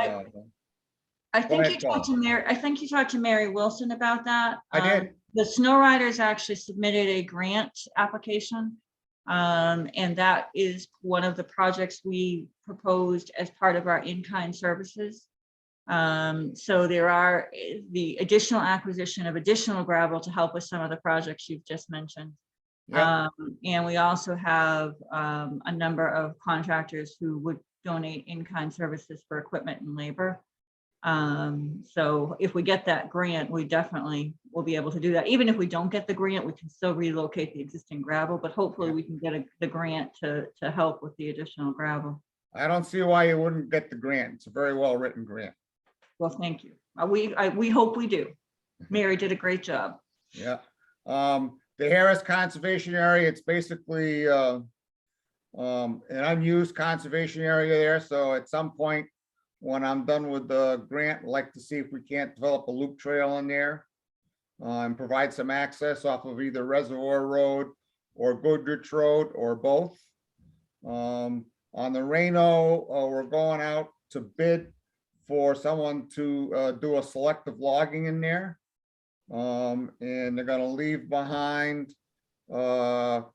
I Go think ahead, you talked to Mary, I think you talked to Mary Wilson about that. I did. The snow riders actually submitted a grant application. And that is one of the projects we proposed as part of our in-kind services. So there are the additional acquisition of additional gravel to help with some of the projects you've just mentioned. Yep. And we also have a number of contractors who would donate in-kind services for equipment and labor. So if we get that grant, we definitely will be able to do that. Even if we don't get the grant, we can still relocate the existing gravel, but hopefully we can get the grant to help with the additional gravel. I don't see why you wouldn't get the grant. It's a very well-written grant. Well, thank you. We hope we do. Mary did a great job. Yeah. The Harris Conservation Area, it's basically an unused conservation area there. So at some point, when I'm done with the grant, I'd like to see if we can't develop a loop trail in there and provide some access off of either Reservoir Road or Goodrich Road or both. On the Reno, we're going out to bid for someone to do a selective logging in there. And they're gonna leave behind the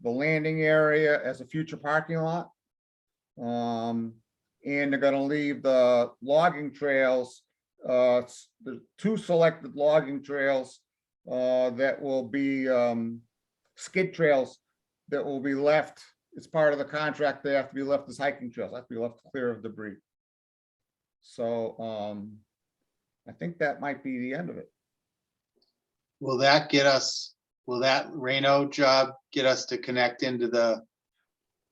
landing area as a future parking lot. And they're gonna leave the logging trails, the two selected logging trails that will be skid trails that will be left as part of the contract. They have to be left as hiking trails, have to be left clear of debris. So I think that might be the end of it. Will that get us, will that Reno job get us to connect into the?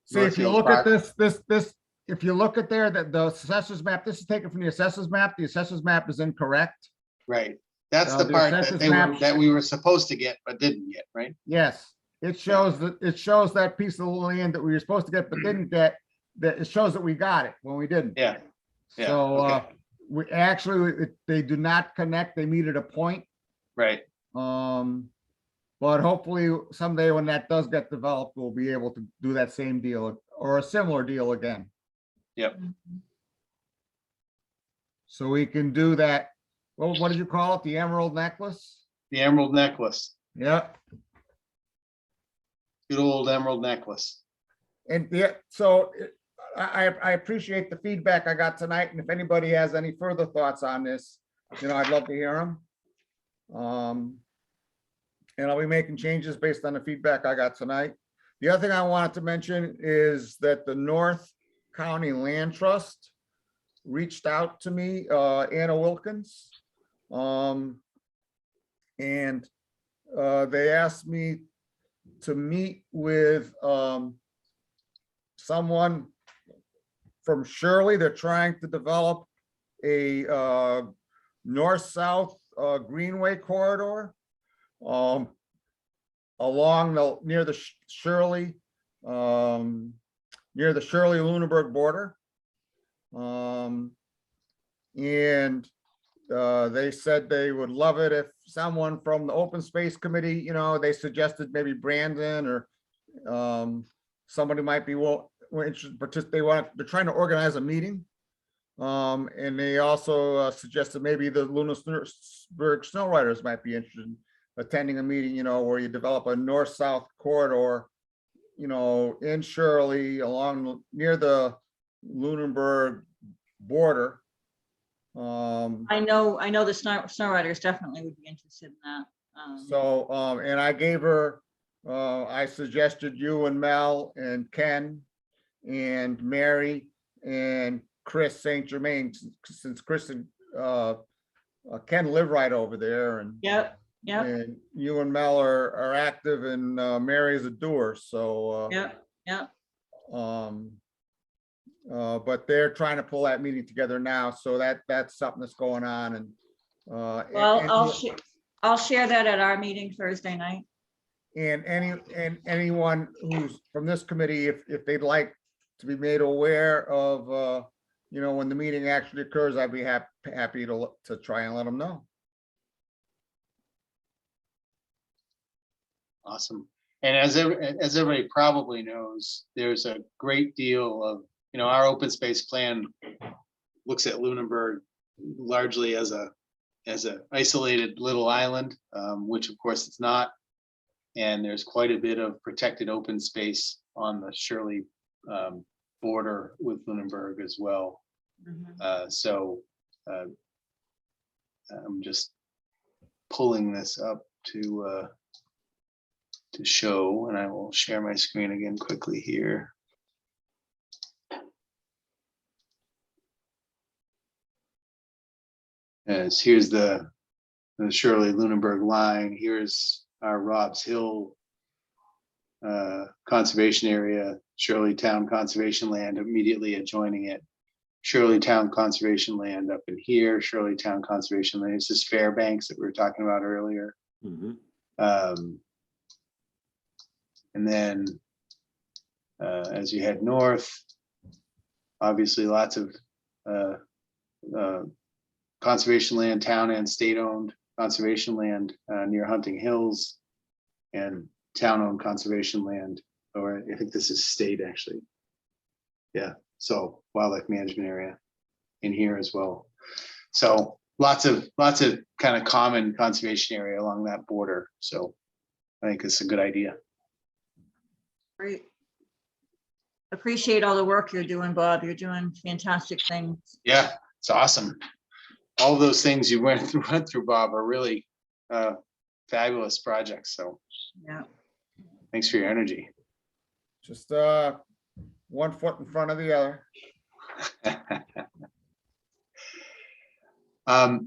See, if you Northfield look at Park? this, if you look at there, that the assessor's map, this is taken from the assessor's map. The assessor's map is incorrect. Right, that's No, the the part assessors that map- that we were supposed to get, but didn't get, right? Yes, it shows that piece of land that we were supposed to get but didn't get, that it shows that we got it when we didn't. Yeah, yeah, So okay. we actually, they do not connect. They meet at a point. Right, But hopefully someday when that does get developed, we'll be able to do that same deal or a similar deal again. So we can do that. Well, what did you call it? The emerald necklace? the emerald necklace, Yep. good old emerald necklace. And yeah, so I appreciate the feedback I got tonight. And if anybody has any further thoughts on this, I'd love to hear them. And I'll be making changes based on the feedback I got tonight. The other thing I wanted to mention is that the North County Land Trust reached out to me, Anna Wilkins. And they asked me to meet with someone from Shirley. They're trying to develop a north-south greenway corridor along near the Shirley Lunenburg border. And they said they would love it if someone from the Open Space Committee, they suggested maybe Brandon or somebody might be interested, but they're trying to organize a meeting. And they also suggested maybe the Lunenburg Snow Riders might be interested in attending a meeting, where you develop a north-south corridor, in Shirley along near the Lunenburg border. I know the snow riders definitely would be interested in that. And I gave her, I suggested you and Mel and Ken and Mary and Chris St. Germain, since Chris and Ken live right over there, and Yep. and you and Mel are active, and Mary is a doer. So Yep. But they're trying to pull that meeting together now, so that's something that's going on, and Well, I'll share that at our meeting Thursday night. and anyone who's from this committee, if they'd like to be made aware of, you know, when the meeting actually occurs, I'd be happy to try and let them know. Awesome. And as everybody probably knows, there's a great deal of, you know, our open space plan looks at Lunenburg largely as a isolated little island, which of course it's not. And there's quite a bit of protected open space on the Shirley border with Lunenburg as well. So I'm just pulling this up to show, and I will share my screen again quickly here. As here's the Shirley Lunenburg line. Here's our Robb's Hill conservation area, Shirley Town Conservation Land immediately adjoining it, Shirley Town Conservation Land up in here, Shirley Town Conservation Land. This is Fairbanks that we were talking about earlier. And then as you head north, obviously lots of conservation land, town and state-owned conservation land near Hunting Hills, and town-owned conservation land, or I think this is state actually. Yeah, so wildlife management area in here as well. So lots of kind of common conservation area along that border. So I think it's a good idea. Great. Appreciate all the work you're doing, Bob. You're doing fantastic things. Yeah, it's awesome. All those things you went through, Bob, are really fabulous projects. So Yeah. thanks for your energy. Just 1 foot in front of the other.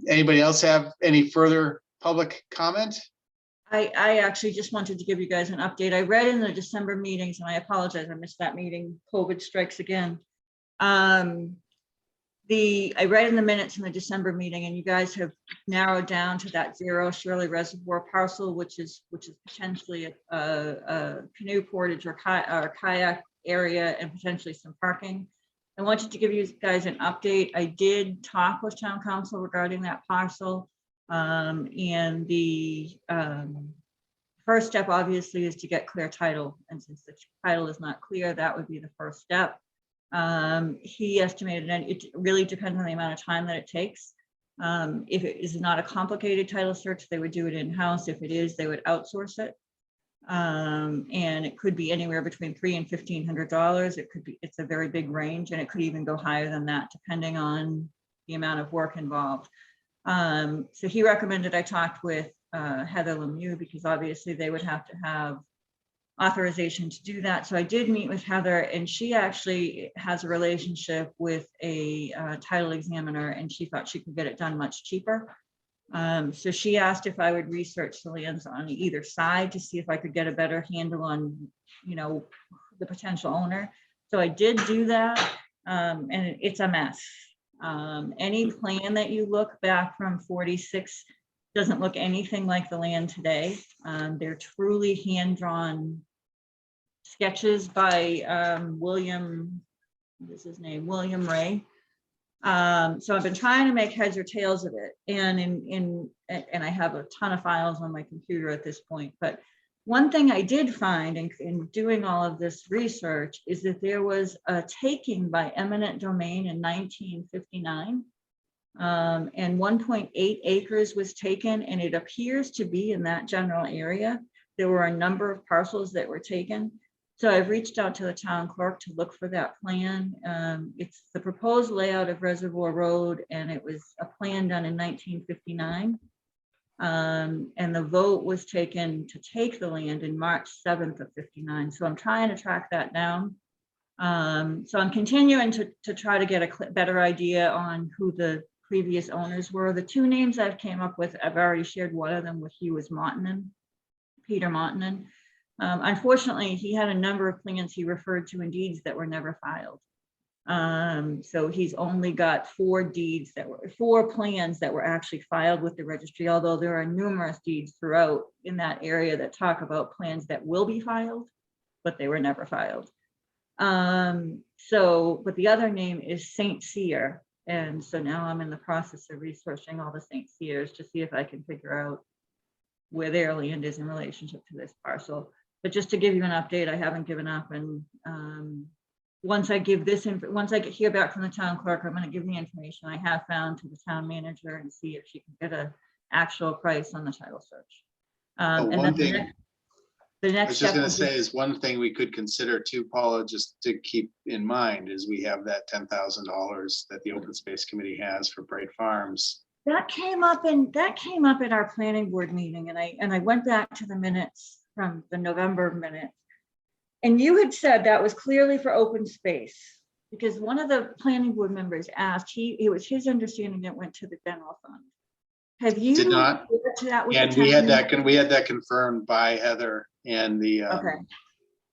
Anybody else have any further public comment? I actually just wanted to give you guys an update. I read in the December meetings, and I apologize, I missed that meeting. COVID strikes again. I read in the minutes in the December meeting, and you guys have narrowed down to that 0 Shirley Reservoir parcel, which is potentially a canoe portage or kayak area and potentially some parking. I wanted to give you guys an update. I did talk with town council regarding that parcel. And the first step obviously is to get clear title. And since the title is not clear, that would be the first step. He estimated, and it really depends on the amount of time that it takes. If it is not a complicated title search, they would do it in-house. If it is, they would outsource it. And it could be anywhere between $300 and $1,500. It's a very big range, and it could even go higher than that, depending on the amount of work involved. So he recommended I talked with Heather Lemieux, because obviously they would have to have authorization to do that. So I did meet with Heather, and she actually has a relationship with a title examiner, and she thought she could get it done much cheaper. So she asked if I would research the lands on either side to see if I could get a better handle on, you know, the potential owner. So I did do that, and it's a mess. Any plan that you look back from 46 doesn't look anything like the land today. They're truly hand-drawn sketches by William, what is his name? William Ray. So I've been trying to make heads or tails of it, and I have a ton of files on my computer at this point. But one thing I did find in doing all of this research is that there was a taking by eminent domain in 1959, and 1.8 acres was taken, and it appears to be in that general area. There were a number of parcels that were taken. So I've reached out to the town clerk to look for that plan. It's the proposed layout of Reservoir Road, and it was a plan done in 1959. And the vote was taken to take the land in March 7th of 59. So I'm trying to track that down. So I'm continuing to try to get a better idea on who the previous owners were. The two names I've came up with, I've already shared one of them with you, was Peter Montanen. Unfortunately, he had a number of plans he referred to in deeds that were never filed. So he's only got 4 deeds that were 4 plans that were actually filed with the registry, although there are numerous deeds throughout in that area that talk about plans that will be filed, but they were never filed. So, but the other name is Saint Cyr. And so now I'm in the process of researching all the Saint Cyrs to see if I can figure out where their land is in relationship to this parcel. But just to give you an update, I haven't given up. And once I give this, once I hear back from the town clerk, I'm going to give the information I have found to the town manager and see if she can get an actual price on the title search. And one then thing the I next was just step gonna will be- say is one thing we could consider too, Paula, just to keep in mind is we have that $10,000 that the Open Space Committee has for Bright Farms. that came up at our planning board meeting, and I went back to the minutes from the November minutes. And you had said that was clearly for open space, because one of the planning board members asked, it was his understanding that went to the general fund. Have you? Did not. referred to that with the And we had town? we had that confirmed by Heather and the Okay,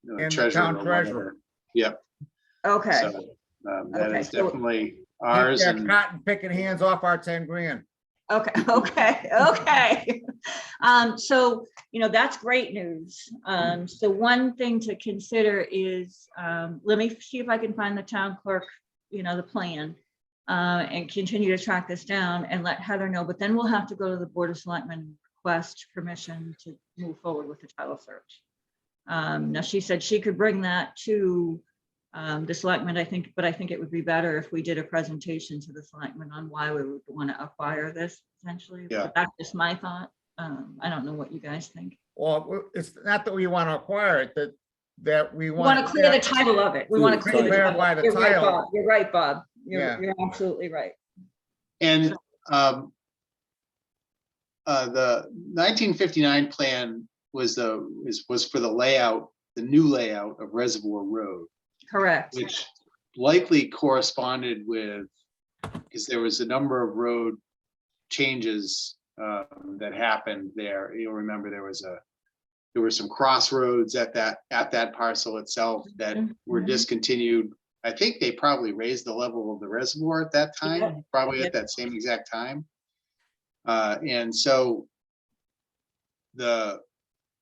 And treasurer. town or treasurer. whatever. Yep. okay, So that Okay, is so- definitely Keep ours. their And cotton picking hands off our 10 grand. okay, okay. So, that's great news. So one thing to consider is, let me see if I can find the town clerk, the plan, and continue to track this down and let Heather know, but then we'll have to go to the Board of Selectmen, request permission to move forward with the title search. Now, she said she could bring that to the selectmen, I think, but I think it would be better if we did a presentation to the selectmen on why we would want to acquire this essentially. Yeah. But that's just my thought. I don't know what you guys think. Well, it's not that we want to acquire it, that we We want want to clear the title of it. We want to clear the title. Clarify the You're right, title. Bob. You're right, Bob. Yeah. You're absolutely right. the 1959 plan was for the layout, the new layout of Reservoir Road, Correct. which likely corresponded with, because there was a number of road changes that happened there. You'll remember there were some crossroads at that parcel itself that were Mhm. discontinued. I think they probably raised the level of the reservoir at that time, Yeah. probably Yeah. at that same exact time. And so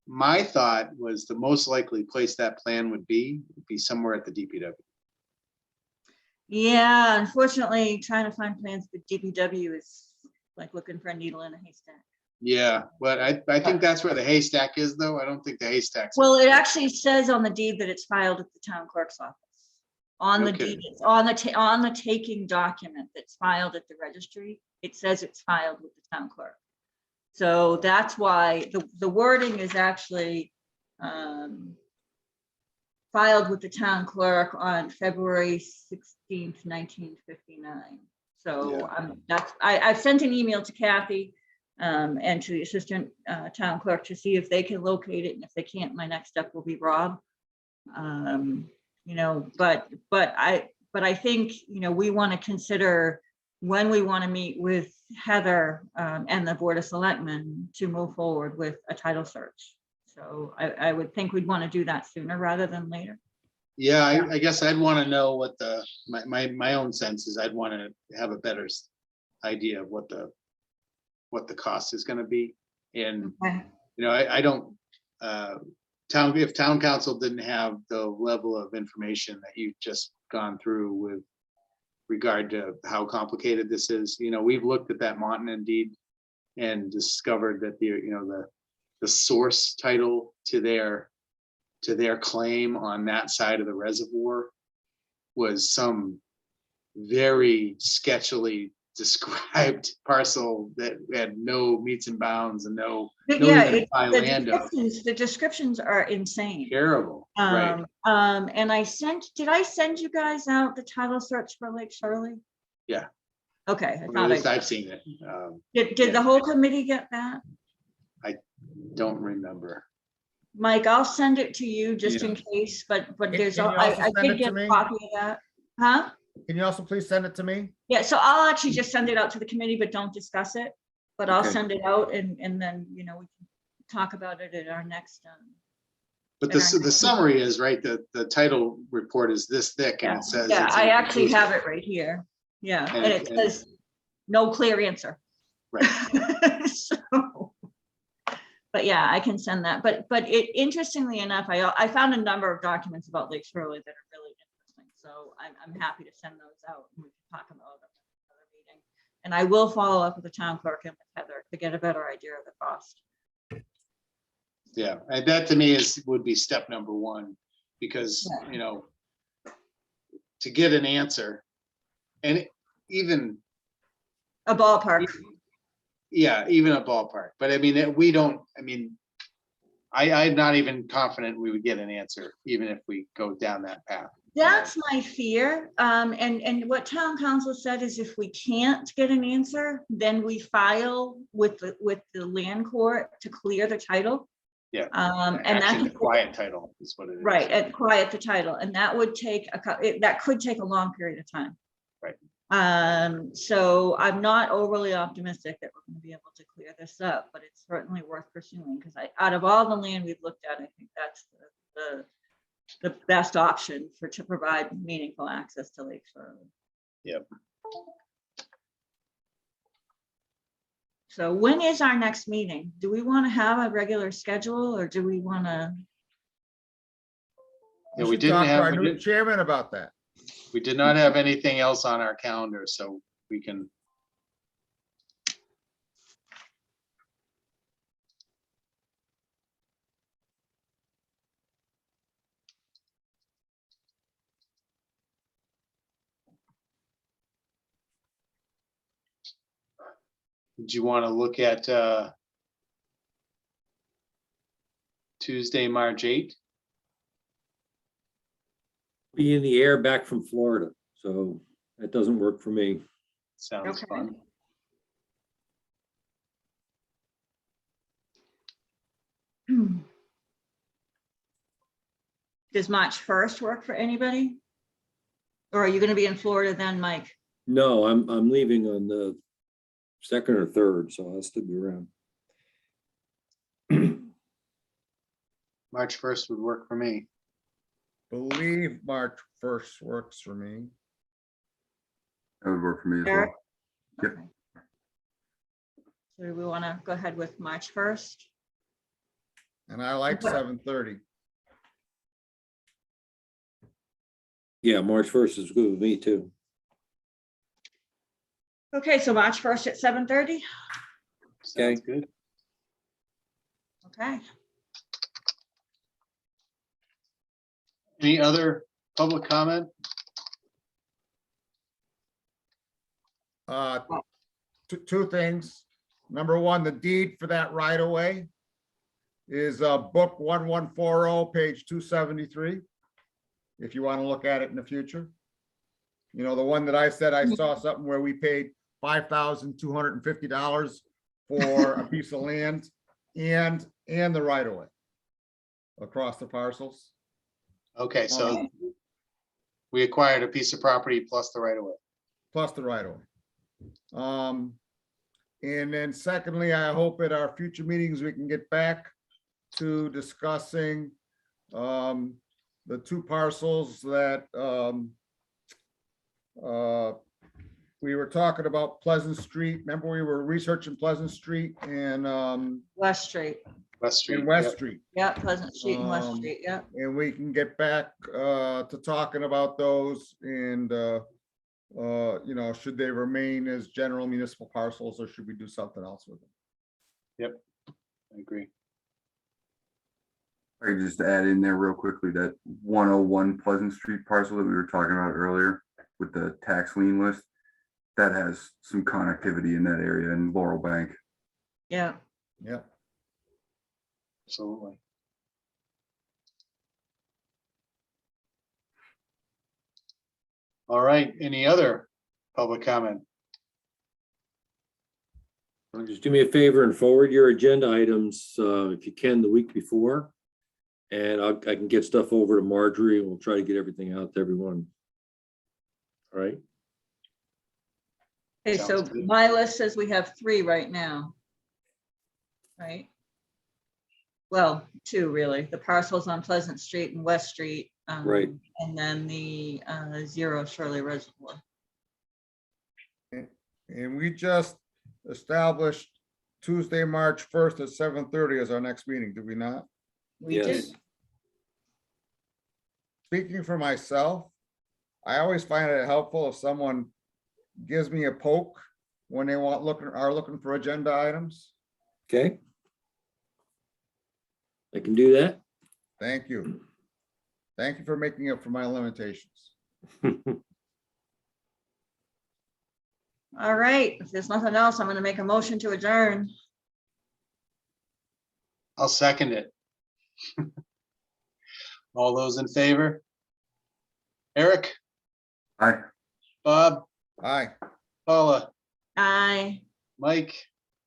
my thought was the most likely place that plan would be somewhere at the DPW. Yeah, unfortunately, trying to find plans for DPW is like looking for a needle in a haystack. Yeah, but I think that's where the haystack is, though. I don't think the haystack's. Well, it actually says on the deed that it's filed at the town clerk's office. On the Okay. deed, it's on the taking document that's filed at the registry, it says it's filed with the town clerk. So that's why the wording is actually filed with the town clerk on February 16th, 1959. So I've sent an email to Kathy and to the assistant town clerk to see if they can locate it. And if they can't, my next step will be Rob. But I think, we want to consider when we want to meet with Heather and the Board of Selectmen to move forward with a title search. So I would think we'd want to do that sooner rather than later. Yeah, I guess I'd want to know what my own sense is. I'd want to have a better idea of what the cost is going to be. And, Okay. I don't, if town council didn't have the level of information that you've just gone through with regard to how complicated this is, we've looked at that Montanan deed and discovered that the source title to their claim on that side of the reservoir was some very sketchily described parcel that had no meets and bounds and no But even yeah, by land up. the descriptions are insane. Terrible, right? And did I send you guys out the title search for Lake Shirley? Yeah. Okay, I Or at thought least I I've seen it. did yeah. the whole committee get that? Don't remember. Mike, I'll send it to you just in case, but there's, Can you also I send did it to get a me? copy of that. Huh? Can you also please send it to me? Yeah, so I'll actually just send it out to the committee, but don't discuss it. But I'll Okay. send it out and then, we can talk about it at our next But in our the summary is, right, the title report is this thick and Yeah, it says. yeah, it's I actually inconclusive. have it right here. Yeah, And and it- it says, no clear answer. Right. So, but yeah, I can send that. But interestingly enough, I found a number of documents about Lake Shirley that are really interesting. So I'm happy to send those out and we can talk about them in another meeting. And I will follow up with the town clerk and with Heather to get a better idea of the cost. Yeah, and that to me would be step number one, because, Yeah. you know, to get an answer and even, A ballpark. yeah, even a ballpark, but I mean, we don't, I mean, I'm not even confident we would get an answer, even if we go down that path. That's my fear. And what town council said is if we can't get an answer, then we file with the land court to clear the title. Yeah. And Actually, that the quiet title is what it is. right, and quiet the title, and that would take that could take a long period of time. Right. So I'm not overly optimistic that we're going to be able to clear this up, but it's certainly worth pursuing because out of all the land we've looked at, I think that's the best option to provide meaningful access to Lake Shirley. Yep. So when is our next meeting? Do we want to have a regular schedule or do we want to? Yeah, We we should didn't talk to have, our new chairman about that. we did not have anything else on our calendar, so we can. Did you want to look at Tuesday, March 8th? Be in the air back from Florida, so that doesn't work for me. Sounds Okay. fun. Does March 1st work for anybody? Or are you going to be in Florida then, Mike? No, I'm leaving on the 2nd or 3rd, so I'll still be around. March 1st would work for me. Believe March 1st works for me. That would work for me as well. Eric? Yep. Okay. So do we want to go ahead with March 1st? And I like Okay. 7:30. Yeah, March 1st is good with me too. Okay, so March 1st at 7:30? Sounds good. Okay. Any other public comment? Two things. Number one, the deed for that right of way is book 1140, page 273. If you want to look at it in the future. You know, the one that I said I saw something where we paid $5,250 for a piece of land and the right of way across the parcels. Okay, so we acquired a piece of property plus the right of way. Plus the right of way. And then secondly, I hope at our future meetings, we can get back to discussing the two parcels that we were talking about Pleasant Street. Remember, we were researching Pleasant Street and West Street. West Street. West yep. Street. Yeah, Pleasant Street and West Um, Street, yeah. And we can get back to talking about those and you know, should they remain as general municipal parcels or should we do something else with them? I agree. I could just add in there real quickly that 101 Pleasant Street parcel that we were talking about earlier with the tax lien list. That has some connectivity in that area in Laurel Bank. Yeah. Yeah. Absolutely. All right, any other public comment? Just do me a favor and forward your agenda items, if you can, the week before. And I can get stuff over to Marjorie and we'll try to get everything out to everyone. All right, Okay, so Sounds good. my list says we have 3 right now. Right? Well, two really, the parcels on Pleasant Street and West Street. Right. And then the 0 Shirley Reservoir. And we just established Tuesday, March 1st at 7:30 as our next meeting, did we not? We did. Yes. Speaking for myself, I always find it helpful if someone gives me a poke when they are looking for agenda items. Okay. I can do that. Thank you. Thank you for making up for my limitations. All right, if there's nothing else, I'm gonna make a motion to adjourn. I'll second it. All those in favor? Eric, Aye. Bob, Aye. Paula, Aye. Mike,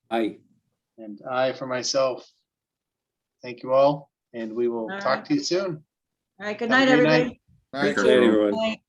I. and I for myself. Thank you all, and we will All talk right. to you soon. All right, good Have a night, great night. everybody. Aye. Good night, everyone. Night.